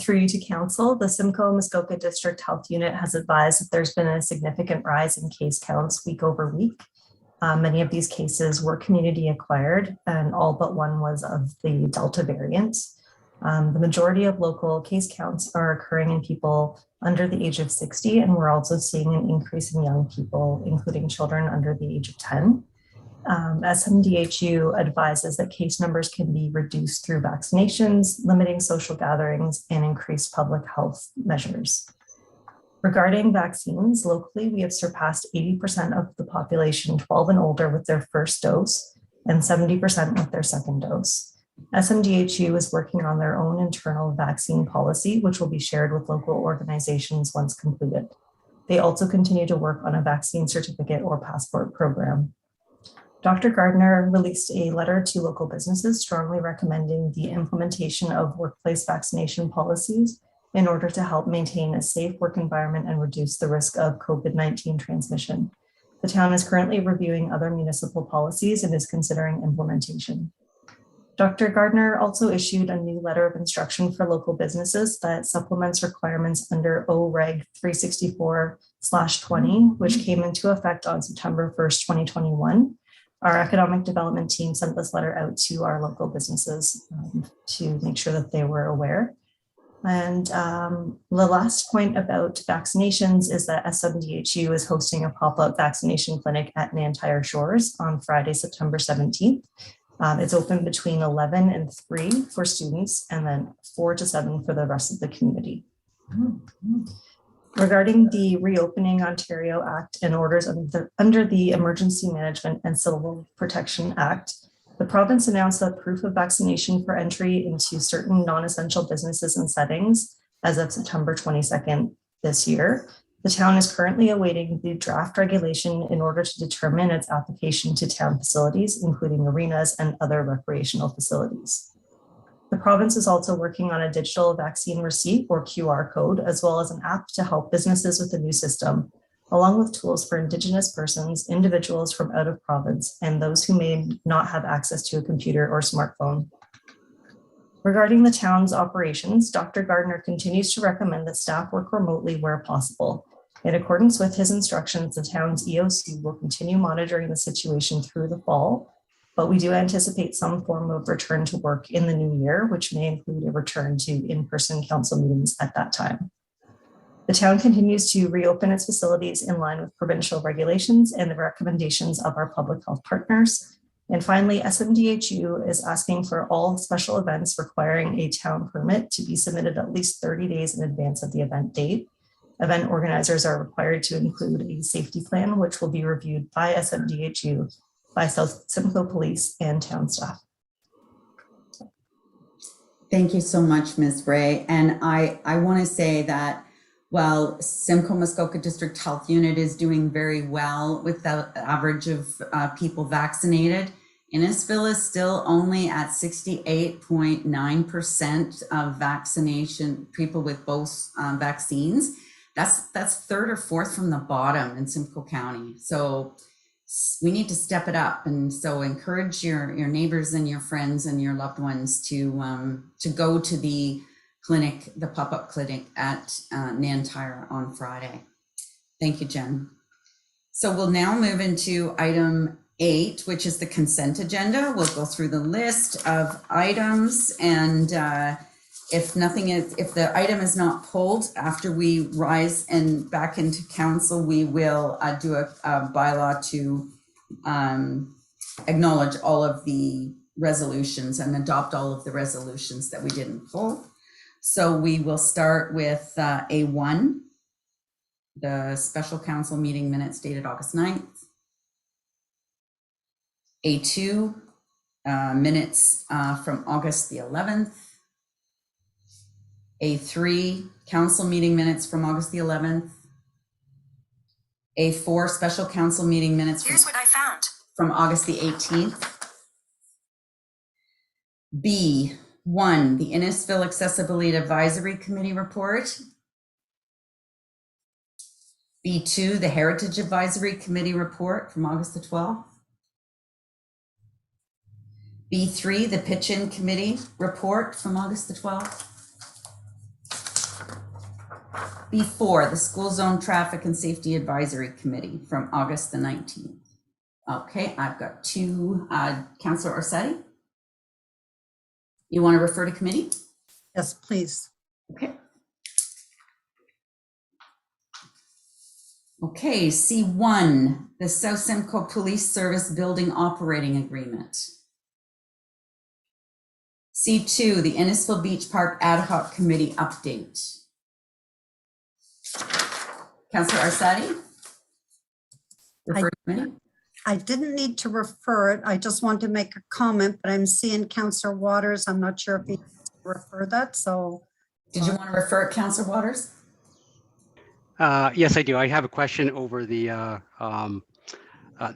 Through you to Council, the Simcoe Muskoka District Health Unit has advised that there's been a significant rise in case counts week over week. Many of these cases were community acquired, and all but one was of the Delta variant. The majority of local case counts are occurring in people under the age of 60, and we're also seeing an increase in young people, including children under the age of 10. SMDHU advises that case numbers can be reduced through vaccinations, limiting social gatherings, and increased public health measures. Regarding vaccines, locally, we have surpassed 80% of the population 12 and older with their first dose and 70% with their second dose. SMDHU is working on their own internal vaccine policy, which will be shared with local organizations once completed. They also continue to work on a vaccine certificate or passport program. Dr. Gardner released a letter to local businesses strongly recommending the implementation of workplace vaccination policies in order to help maintain a safe work environment and reduce the risk of COVID-19 transmission. The town is currently reviewing other municipal policies and is considering implementation. Dr. Gardner also issued a new letter of instruction for local businesses that supplements requirements under OREG 364/20, which came into effect on September 1st, 2021. Our economic development team sent this letter out to our local businesses to make sure that they were aware. And the last point about vaccinations is that SMDHU is hosting a pop-up vaccination clinic at Nantyre Shores on Friday, September 17th. It's open between 11 and 3 for students and then 4 to 7 for the rest of the community. Regarding the Reopening Ontario Act and orders under the Emergency Management and Civil Protection Act, the province announced that proof of vaccination for entry into certain non-essential businesses and settings as of September 22nd this year. The town is currently awaiting the draft regulation in order to determine its application to town facilities, including arenas and other recreational facilities. The province is also working on a digital vaccine receipt or QR code, as well as an app to help businesses with the new system, along with tools for Indigenous persons, individuals from out of province, and those who may not have access to a computer or smartphone. Regarding the town's operations, Dr. Gardner continues to recommend that staff work remotely where possible. In accordance with his instructions, the town's EOC will continue monitoring the situation through the fall, but we do anticipate some form of return to work in the new year, which may include a return to in-person council meetings at that time. The town continues to reopen its facilities in line with provincial regulations and the recommendations of our public health partners. And finally, SMDHU is asking for all special events requiring a town permit to be submitted at least 30 days in advance of the event date. Event organizers are required to include a safety plan, which will be reviewed by SMDHU, by South Simcoe Police and town staff. Thank you so much, Ms. Ray. And I want to say that while Simcoe Muskoka District Health Unit is doing very well with the average of people vaccinated, Innisfil is still only at 68.9% of vaccination, people with both vaccines. That's third or fourth from the bottom in Simcoe County. So we need to step it up. And so encourage your neighbors and your friends and your loved ones to go to the clinic, the pop-up clinic at Nantyre on Friday. Thank you, Jen. So we'll now move into item 8, which is the consent agenda. We'll go through the list of items, and if the item is not pulled after we rise and back into council, we will do a bylaw to acknowledge all of the resolutions and adopt all of the resolutions that we didn't pull. So we will start with A1, the special council meeting minutes dated August 9th. A2, minutes from August the 11th. A3, council meeting minutes from August the 11th. A4, special council meeting minutes from August the 18th. B1, the Innisfil Accessibility Advisory Committee report. B2, the Heritage Advisory Committee report from August the 12th. B3, the Pitch-In Committee report from August the 12th. B4, the School Zone Traffic and Safety Advisory Committee from August the 19th. Okay, I've got two. Councillor Orsatti? You want to refer to committee? Yes, please. Okay. Okay, C1, the South Simcoe Police Service Building Operating Agreement. C2, the Innisfil Beach Park Ad Hoc Committee update. Councillor Orsatti? Refer to committee? I didn't need to refer it. I just want to make a comment, but I'm seeing Councillor Waters. I'm not sure if he refer that, so. Did you want to refer it, Councillor Waters? Yes, I do. I have a question over the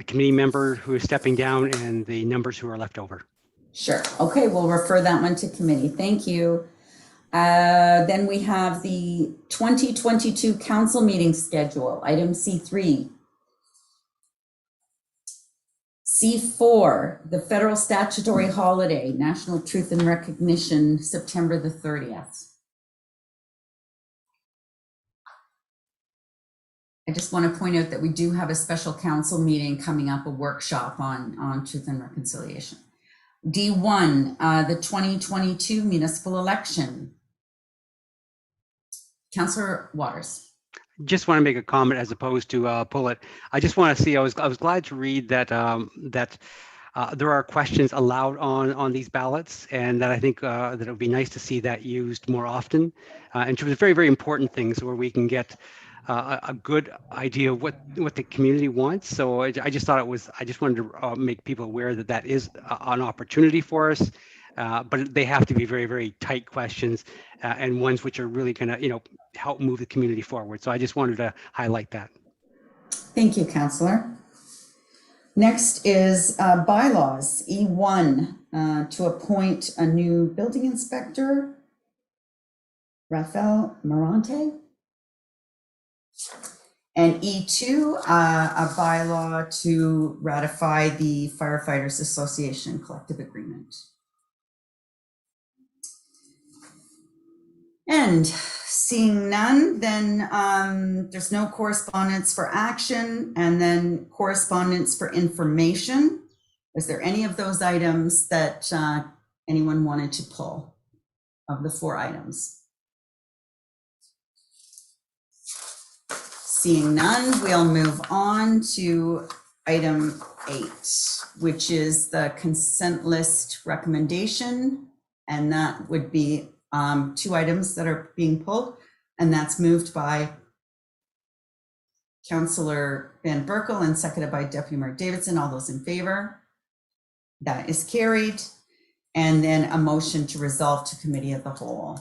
committee member who is stepping down and the numbers who are left over. Sure. Okay, we'll refer that one to committee. Thank you. Then we have the 2022 council meeting schedule, item C3. C4, the federal statutory holiday, National Truth and Recognition, September the 30th. I just want to point out that we do have a special council meeting coming up, a workshop on truth and reconciliation. D1, the 2022 municipal election. Councillor Waters. Just want to make a comment as opposed to pull it. I just want to see. I was glad to read that there are questions allowed on these ballots, and that I think that it would be nice to see that used more often in terms of very, very important things where we can get a good idea of what the community wants. So I just thought it was. I just wanted to make people aware that that is an opportunity for us. But they have to be very, very tight questions and ones which are really going to, help move the community forward. So I just wanted to highlight that. Thank you, Councillor. Next is bylaws, E1, to appoint a new building inspector, Rafael Morante. And E2, a bylaw to ratify the Firefighters Association collective agreement. And seeing none, then there's no correspondence for action, and then correspondence for information. Is there any of those items that anyone wanted to pull of the 4 items? Seeing none, we'll move on to item 8, which is the consent list recommendation, and that would be 2 items that are being pulled, and that's moved by Councillor Van Berkel and seconded by Deputy Mayor Davidson. All those in favor? That is carried. And then a motion to resolve to committee of the whole.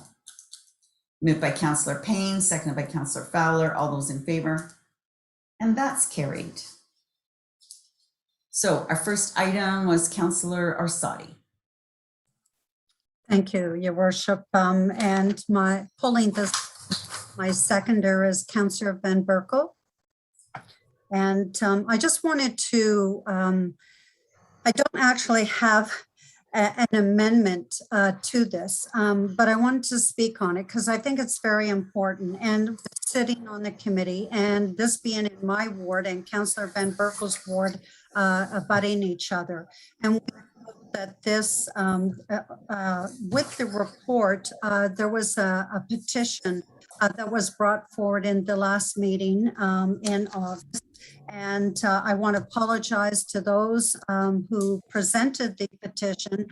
Moved by Councillor Payne, seconded by Councillor Fowler. All those in favor? And that's carried. So our first item was Councillor Orsatti. Thank you, Your Worship. And my seconder is Councillor Van Berkel. And I just wanted to, I don't actually have an amendment to this, but I wanted to speak on it because I think it's very important. And sitting on the committee, and this being in my ward and Councillor Van Berkel's ward abutting each other. And that this, with the report, there was a petition that was brought forward in the last meeting in August. And I want to apologize to those who presented the petition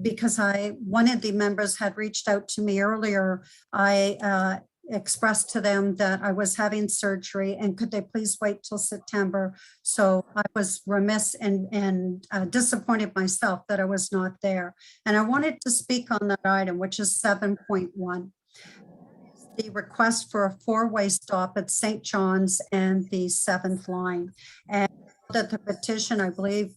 because one of the members had reached out to me earlier. I expressed to them that I was having surgery and could they please wait till September. So I was remiss and disappointed myself that I was not there. And I wanted to speak on that item, which is 7.1. The request for a 4-way stop at St. John's and the 7th line. And that the petition, I believe,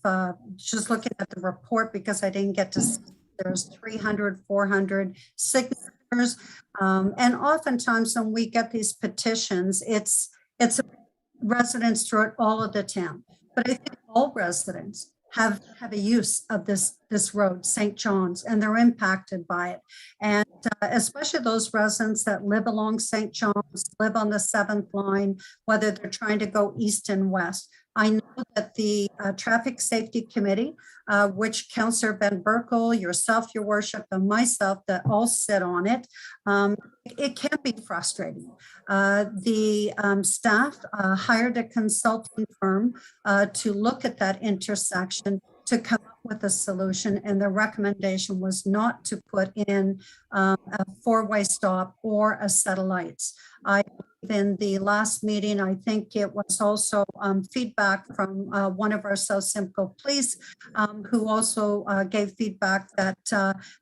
just looking at the report because I didn't get to see, there's 300, 400 signatures. And oftentimes when we get these petitions, it's residents throughout all of the town. But I think all residents have a use of this road, St. John's, and they're impacted by it. And especially those residents that live along St. John's, live on the 7th line, whether they're trying to go east and west. I know that the Traffic Safety Committee, which Councillor Van Berkel, yourself, your worship, and myself that all sit on it, it can be frustrating. The staff hired a consulting firm to look at that intersection to come up with a solution, and the recommendation was not to put in a four-way stop or a set of lights. In the last meeting, I think it was also feedback from one of our South Simcoe police, who also gave feedback that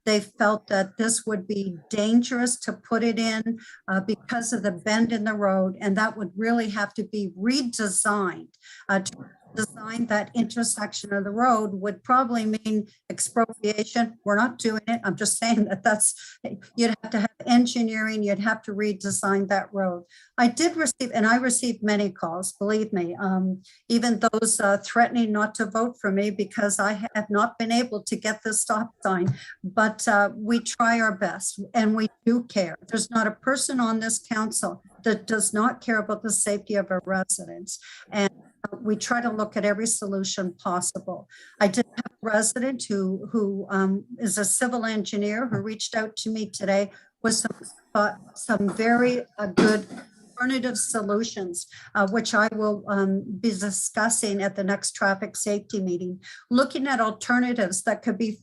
they felt that this would be dangerous to put it in because of the bend in the road, and that would really have to be redesigned. To design that intersection of the road would probably mean expropriation. We're not doing it. I'm just saying that you'd have to have engineering, you'd have to redesign that road. I received many calls, believe me, even those threatening not to vote for me because I have not been able to get the stop sign, but we try our best and we do care. There's not a person on this council that does not care about the safety of our residents. And we try to look at every solution possible. I did have a resident who is a civil engineer who reached out to me today with some very good alternative solutions, which I will be discussing at the next traffic safety meeting, looking at alternatives that could be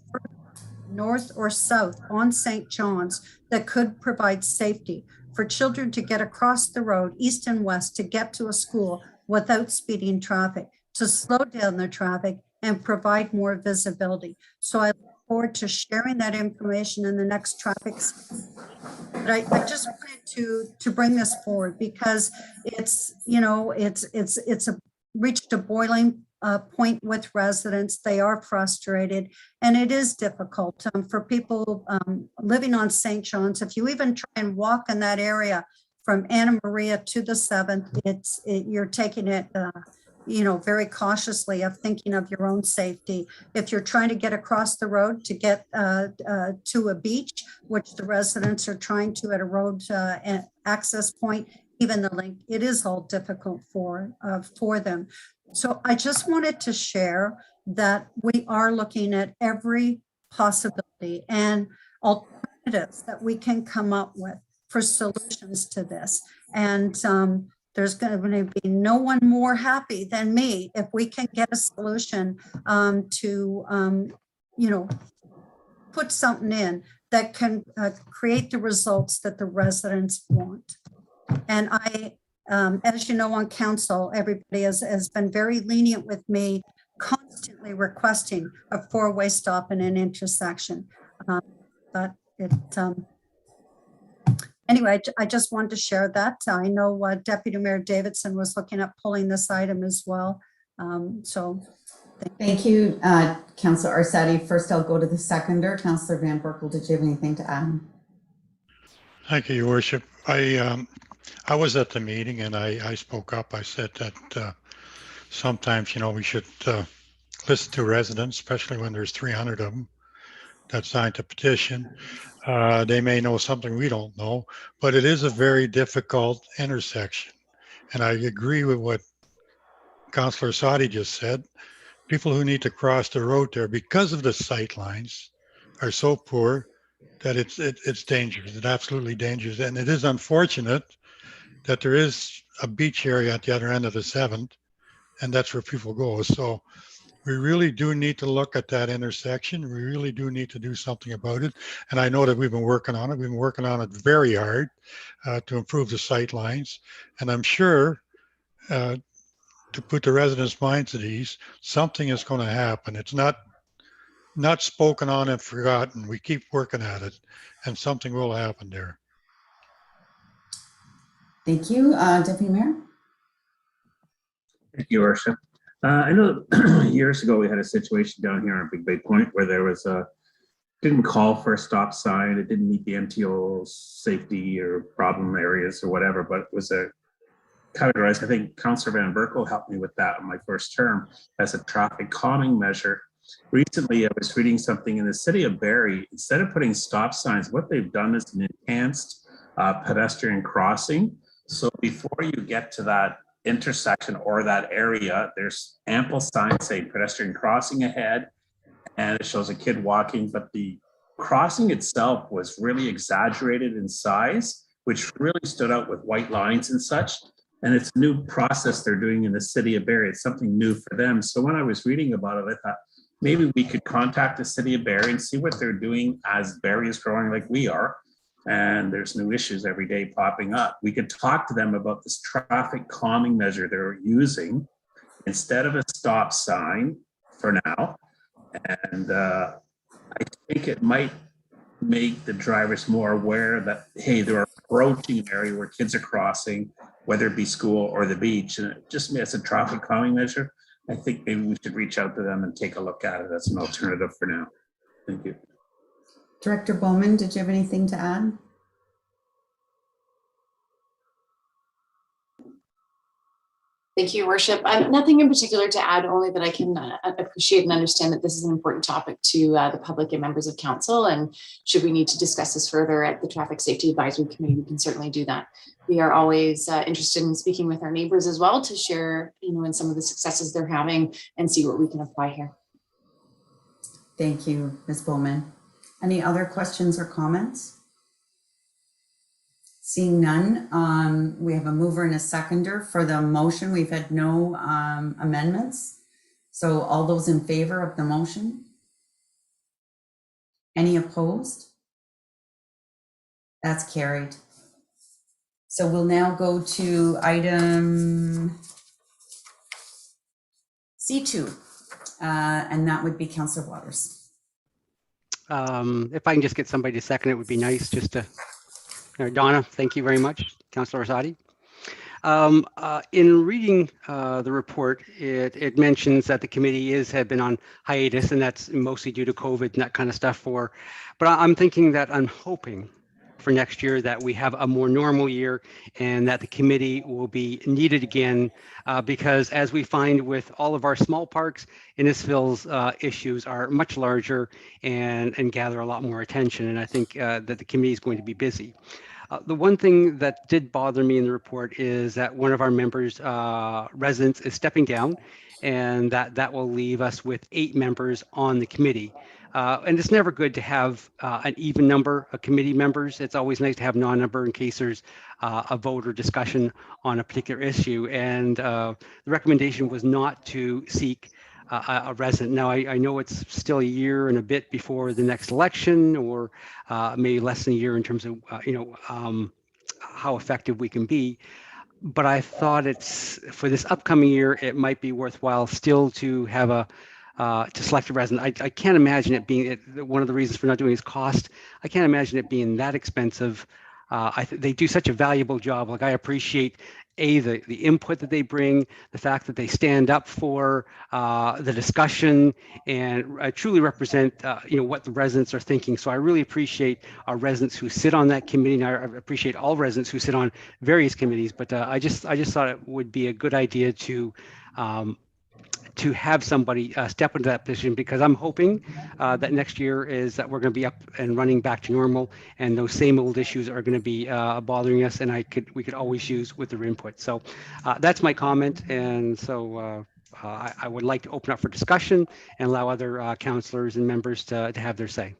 north or south on St. John's that could provide safety for children to get across the road, east and west, to get to a school without speeding traffic, to slow down the traffic and provide more visibility. So I look forward to sharing that information in the next traffic. But I just wanted to bring this forward because it's reached a boiling point with residents. They are frustrated and it is difficult for people living on St. John's. If you even try and walk in that area from Anna Maria to the 7th, you're taking it, very cautiously of thinking of your own safety. If you're trying to get across the road to get to a beach, which the residents are trying to at a road access point, even the link, it is all difficult for them. So I just wanted to share that we are looking at every possibility and alternatives that we can come up with for solutions to this. And there's going to be no one more happy than me if we can get a solution to put something in that can create the results that the residents want. And as you know, on council, everybody has been very lenient with me, constantly requesting a four-way stop in an intersection. Anyway, I just wanted to share that. I know Deputy Mayor Davidson was looking at pulling this item as well. Thank you, Councillor Arsati. First, I'll go to the seconder. Councillor Van Berkel, did you have anything to add? Thank you, Your Worship. I was at the meeting and I spoke up. I said that sometimes, we should listen to residents, especially when there's 300 of them that signed a petition. They may know something we don't know, but it is a very difficult intersection. And I agree with what Councillor Sadi just said. People who need to cross the road there because of the sight lines are so poor that it's dangerous. It's absolutely dangerous. And it is unfortunate that there is a beach area at the other end of the 7th, and that's where people go. So we really do need to look at that intersection. We really do need to do something about it. And I know that we've been working on it. We've been working on it very hard to improve the sight lines. And I'm sure to put the residents' minds at ease, something is going to happen. It's not spoken on and forgotten. We keep working at it and something will happen there. Thank you, Deputy Mayor. Thank you, Your Worship. I know years ago we had a situation down here on Big Bay Point where there was didn't call for a stop sign. It didn't meet the MTO safety or problem areas or whatever, but it was categorized. I think Councillor Van Berkel helped me with that on my first term as a traffic calming measure. Recently, I was reading something in the city of Barrie. Instead of putting stop signs, what they've done is an enhanced pedestrian crossing. So before you get to that intersection or that area, there's ample signs saying pedestrian crossing ahead, and it shows a kid walking, but the crossing itself was really exaggerated in size, which really stood out with white lines and such. And it's a new process they're doing in the city of Barrie. It's something new for them. So when I was reading about it, I thought maybe we could contact the city of Barrie and see what they're doing as Barrie is growing like we are. And there's new issues every day popping up. We could talk to them about this traffic calming measure they're using instead of a stop sign for now. And I think it might make the drivers more aware that, hey, they're approaching an area where kids are crossing, whether it be school or the beach. And just as a traffic calming measure, I think maybe we should reach out to them and take a look at it as an alternative for now. Thank you. Director Bowman, did you have anything to add? Thank you, Your Worship. Nothing in particular to add, only that I can appreciate and understand that this is an important topic to the public and members of council. And should we need to discuss this further at the Traffic Safety Advisory Committee, we can certainly do that. We are always interested in speaking with our neighbors as well to share, in some of the successes they're having and see what we can apply here. Thank you, Ms. Bowman. Any other questions or comments? Seeing none, we have a mover and a seconder for the motion. We've had no amendments. So all those in favor of the motion? Any opposed? That's carried. So we'll now go to item C2, and that would be Councillor Waters. If I can just get somebody to second, it would be nice just to. Donna, thank you very much, Councillor Rosati. In reading the report, it mentions that the committee had been on hiatus, and that's mostly due to COVID and that kind of stuff. But I'm thinking that I'm hoping for next year that we have a more normal year and that the committee will be needed again, because as we find with all of our small parks, Innisfil's issues are much larger and gather a lot more attention. And I think that the committee is going to be busy. The one thing that did bother me in the report is that one of our members' residents is stepping down, and that will leave us with 8 members on the committee. And it's never good to have an even number of committee members. It's always nice to have non-number in case there's a vote or discussion on a particular issue. And the recommendation was not to seek a resident. Now, I know it's still a year and a bit before the next election, or maybe less than a year in terms of how effective we can be. But I thought it's for this upcoming year, it might be worthwhile still to have to select a resident. I can't imagine it being one of the reasons for not doing is cost. I can't imagine it being that expensive. They do such a valuable job. Like, I appreciate the input that they bring, the fact that they stand up for the discussion and truly represent what the residents are thinking. So I really appreciate our residents who sit on that committee, and I appreciate all residents who sit on various committees. But I just thought it would be a good idea to have somebody step into that position, because I'm hoping that next year is that we're going to be up and running back to normal, and those same old issues are going to be bothering us, and we could always use with their input. So that's my comment, and so I would like to open up for discussion and allow other councillors and members to have their say.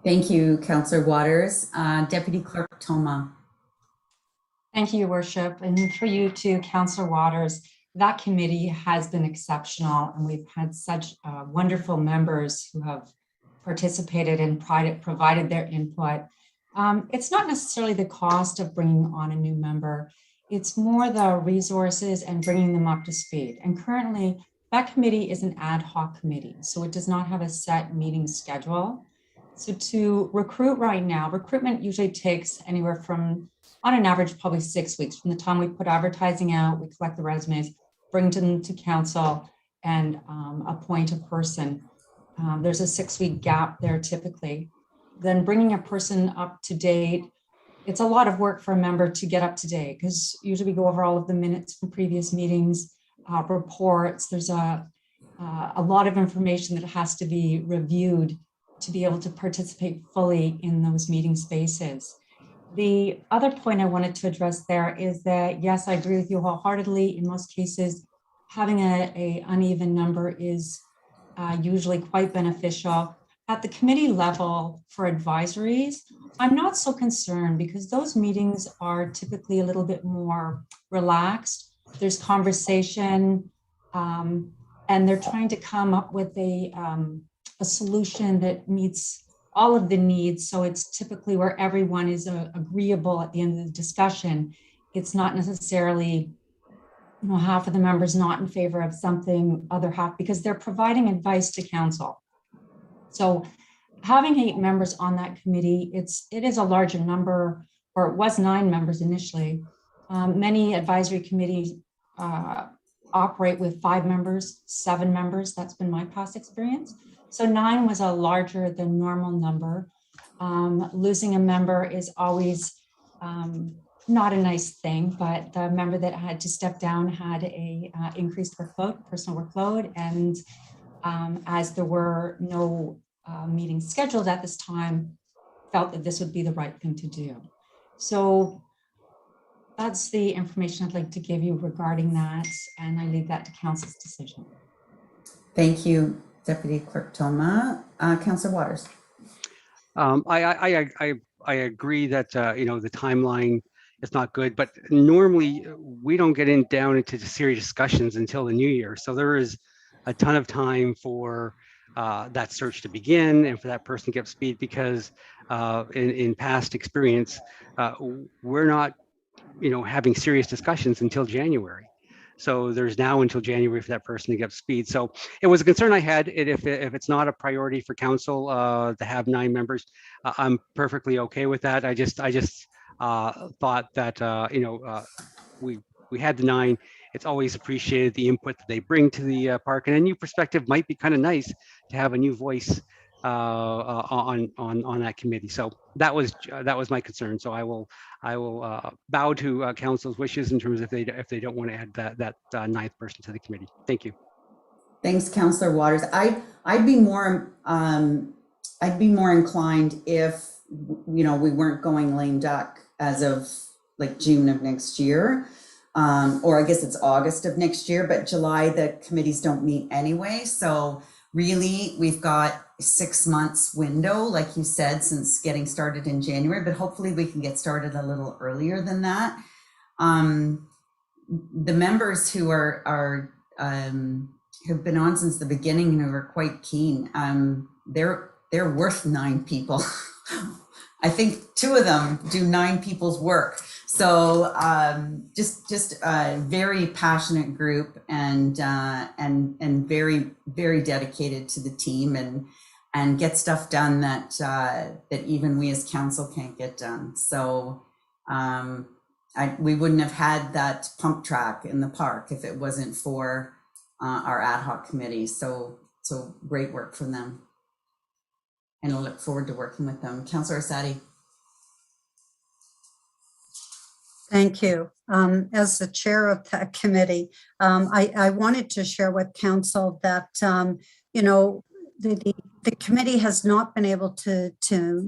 Thank you, Councillor Waters. Deputy Clerk Toma. Thank you, Your Worship, and for you too, Councillor Waters. That committee has been exceptional, and we've had such wonderful members who have participated and provided their input. It's not necessarily the cost of bringing on a new member, it's more the resources and bringing them up to speed. And currently, that committee is an ad hoc committee, so it does not have a set meeting schedule. So to recruit right now, recruitment usually takes anywhere from, on an average, probably 6 weeks from the time we put advertising out, we collect the resumes, bring them to council, and appoint a person. There's a 6-week gap there typically. Then bringing a person up to date, it's a lot of work for a member to get up to date, because usually we go over all of the minutes from previous meetings, reports. There's a lot of information that has to be reviewed to be able to participate fully in those meeting spaces. The other point I wanted to address there is that, yes, I agree with you wholeheartedly. In most cases, having a uneven number is usually quite beneficial. At the committee level for advisories, I'm not so concerned because those meetings are typically a little bit more relaxed. There's conversation, and they're trying to come up with a solution that meets all of the needs. So it's typically where everyone is agreeable at the end of the discussion. It's not necessarily, you know, half of the members not in favor of something, other half, because they're providing advice to council. So having 8 members on that committee, it is a larger number, or it was 9 members initially. Many advisory committees operate with 5 members, 7 members. That's been my past experience. So 9 was a larger than normal number. Losing a member is always not a nice thing, but the member that had to step down had a increased workload, personal workload. And as there were no meetings scheduled at this time, felt that this would be the right thing to do. So that's the information I'd like to give you regarding that. And I leave that to council's decision. Thank you, Deputy Clerk Toma. Councillor Waters. I agree that you know, the timeline is not good, but normally we don't get down into the serious discussions until the new year. So there is a ton of time for that search to begin and for that person to get up to speed, because in past experience, we're not, you know, having serious discussions until January. So there's now until January for that person to get up to speed. So it was a concern I had. If it's not a priority for council to have 9 members, I'm perfectly okay with that. I just thought that you know, we had the 9. It's always appreciated the input that they bring to the park, and a new perspective might be kind of nice to have a new voice on that committee. So that was my concern. So I will bow to council's wishes in terms of if they don't want to add that 9th person to the committee. Thank you. Thanks, Councillor Waters. I'd be more inclined if, you know, we weren't going lame duck as of like June of next year, or I guess it's August of next year, but July the committees don't meet anyway. So really, we've got 6 months window, like you said, since getting started in January, but hopefully we can get started a little earlier than that. The members who are who've been on since the beginning and who are quite keen, they're worth 9 people. I think 2 of them do 9 people's work. So just a very passionate group and very, very dedicated to the team and get stuff done that even we as council can't get done. So we wouldn't have had that pump track in the park if it wasn't for our ad hoc committee. So great work from them. And I look forward to working with them. Councillor Orsatti. Thank you. As the chair of that committee, I wanted to share with council that, you know, the committee has not been able to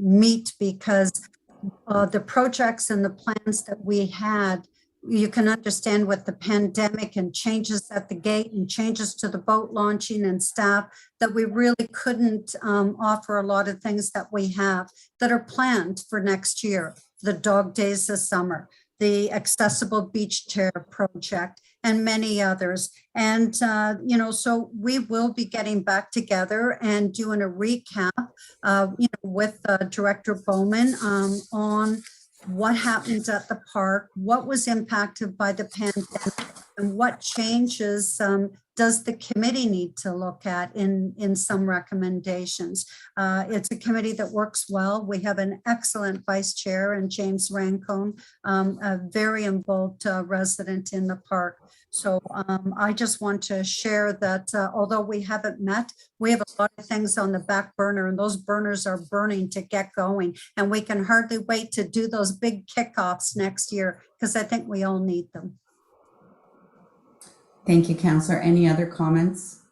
meet because the projects and the plans that we had, you can understand with the pandemic and changes at the gate and changes to the boat launching and staff, that we really couldn't offer a lot of things that we have that are planned for next year. The dog days this summer, the accessible beach chair project, and many others. And, you know, so we will be getting back together and doing a recap, you know, with Director Bowman on what happened at the park, what was impacted by the pandemic, and what changes does the committee need to look at in some recommendations. It's a committee that works well. We have an excellent vice chair and James Rancone, a very involved resident in the park. So I just want to share that although we haven't met, we have a lot of things on the back burner, and those burners are burning to get going. And we can hardly wait to do those big kickoffs next year, because I think we all need them. Thank you, Councillor. Any other comments?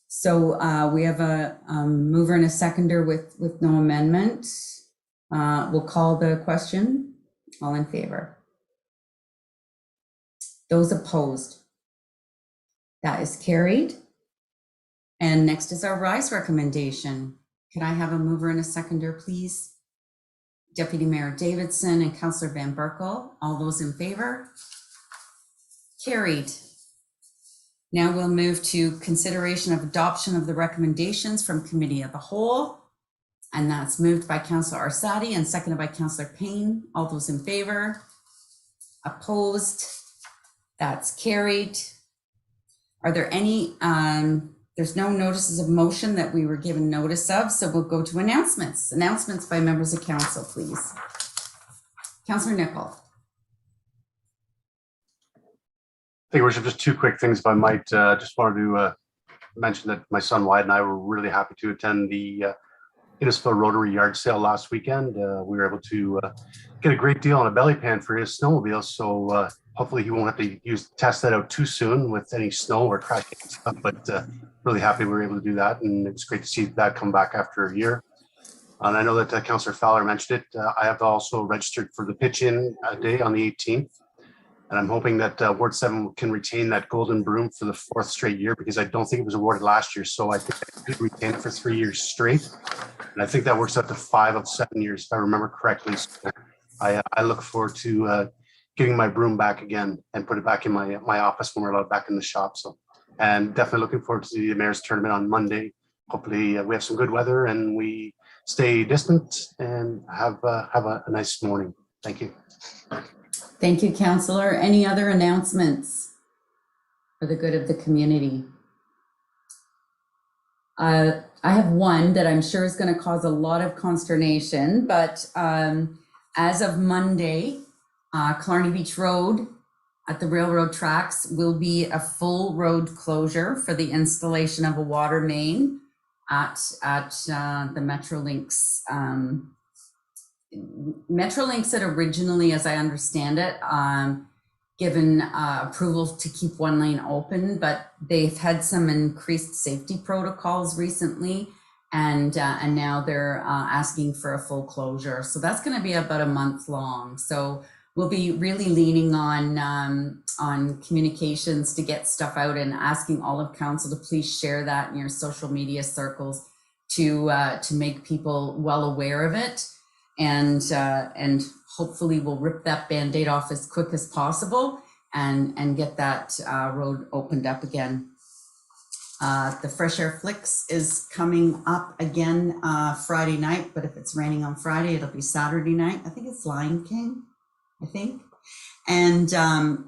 So we have a mover and a seconder with no amendment. We'll call the question. All in favor? Those opposed? That is carried. And next is our rise recommendation. Can I have a mover and a seconder, please? Deputy Mayor Davidson and Councillor Van Berkel, all those in favor? Carried. Now we'll move to consideration of adoption of the recommendations from Committee of the Whole. And that's moved by Councillor Arsati and seconded by Councillor Payne. All those in favor? Opposed? That's carried. Are there any, there's no notices of motion that we were given notice of, so we'll go to announcements. Announcements by members of council, please. Councillor Nicol. Thank you, Worship. Just two quick things, if I might. Just wanted to mention that my son Wyatt and I were really happy to attend the Innisfil Rotary Yard Sale last weekend. We were able to get a great deal on a belly pan for his snowmobile, so hopefully he won't have to test that out too soon with any snow or cracking and stuff, but really happy we were able to do that, and it's great to see that come back after a year. And I know that Councillor Fowler mentioned it. I have also registered for the pitch-in day on the 18th, and I'm hoping that Ward 7 can retain that golden broom for the 4th straight year, because I don't think it was awarded last year, so I think I could retain it for 3 years straight. And I think that works out to 5 of 7 years, if I remember correctly. So I look forward to getting my broom back again and put it back in my office when we're allowed back in the shop. So, and definitely looking forward to the Mayor's Tournament on Monday. Hopefully we have some good weather and we stay distant and have a nice morning. Thank you. Thank you, Councillor. Any other announcements for the good of the community? I have one that I'm sure is going to cause a lot of consternation, but as of Monday, Killarney Beach Road at the railroad tracks will be a full road closure for the installation of a water main at the Metrolinx. Metrolinx had originally, as I understand it, given approval to keep one lane open, but they've had some increased safety protocols recently, and now they're asking for a full closure. So that's going to be about a month long. So we'll be really leaning on communications to get stuff out and asking all of council to please share that in your social media circles to make people well aware of it. And hopefully we'll rip that Band-Aid off as quick as possible and get that road opened up again. The Fresh Air Flicks is coming up again Friday night, but if it's raining on Friday, it'll be Saturday night. I think it's Lion King, I think. And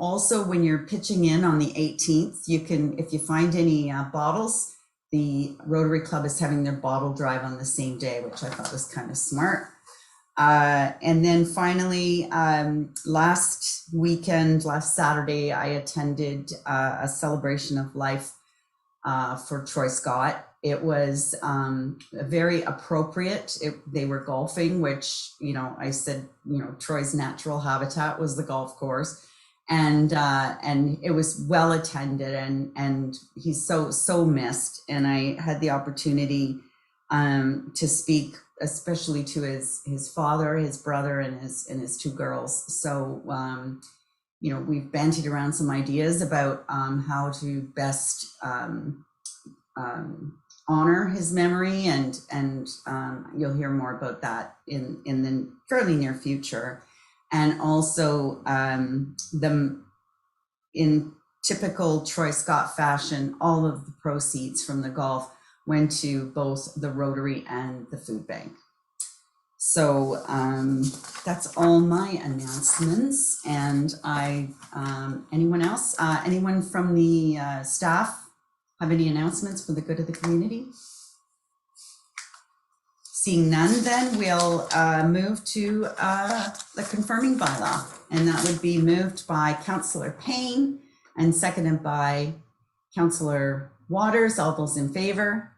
also when you're pitching in on the 18th, you can, if you find any bottles, the Rotary Club is having their bottle drive on the same day, which I thought was kind of smart. And then finally, last Saturday, I attended a celebration of life for Troy Scott. It was very appropriate. They were golfing, which, I said, Troy's natural habitat was the golf course. And it was well attended, and he's so missed. And I had the opportunity to speak especially to his father, his brother, and his two girls. So, we've bandied around some ideas about how to best honor his memory, and you'll hear more about that in the fairly near future. And also, in typical Troy Scott fashion, all of the proceeds from the golf went to both the Rotary and the food bank. So that's all my announcements. And anyone else, anyone from the staff have any announcements for the good of the community? Seeing none, then we'll move to the confirming bylaw. And that would be moved by Councillor Payne and seconded by Councillor Waters. All those in favor?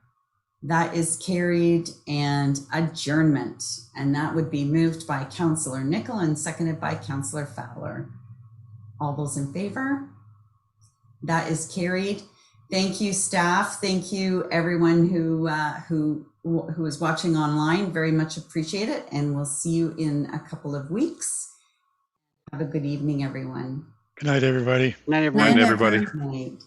That is carried. And adjournment. And that would be moved by Councillor Nicol and seconded by Councillor Fowler. All those in favor? That is carried. Thank you, staff. Thank you, everyone who is watching online. Very much appreciate it. And we'll see you in a couple of weeks. Have a good evening, everyone. Good night, everybody. Good night, everyone. Good night, everybody. Good night.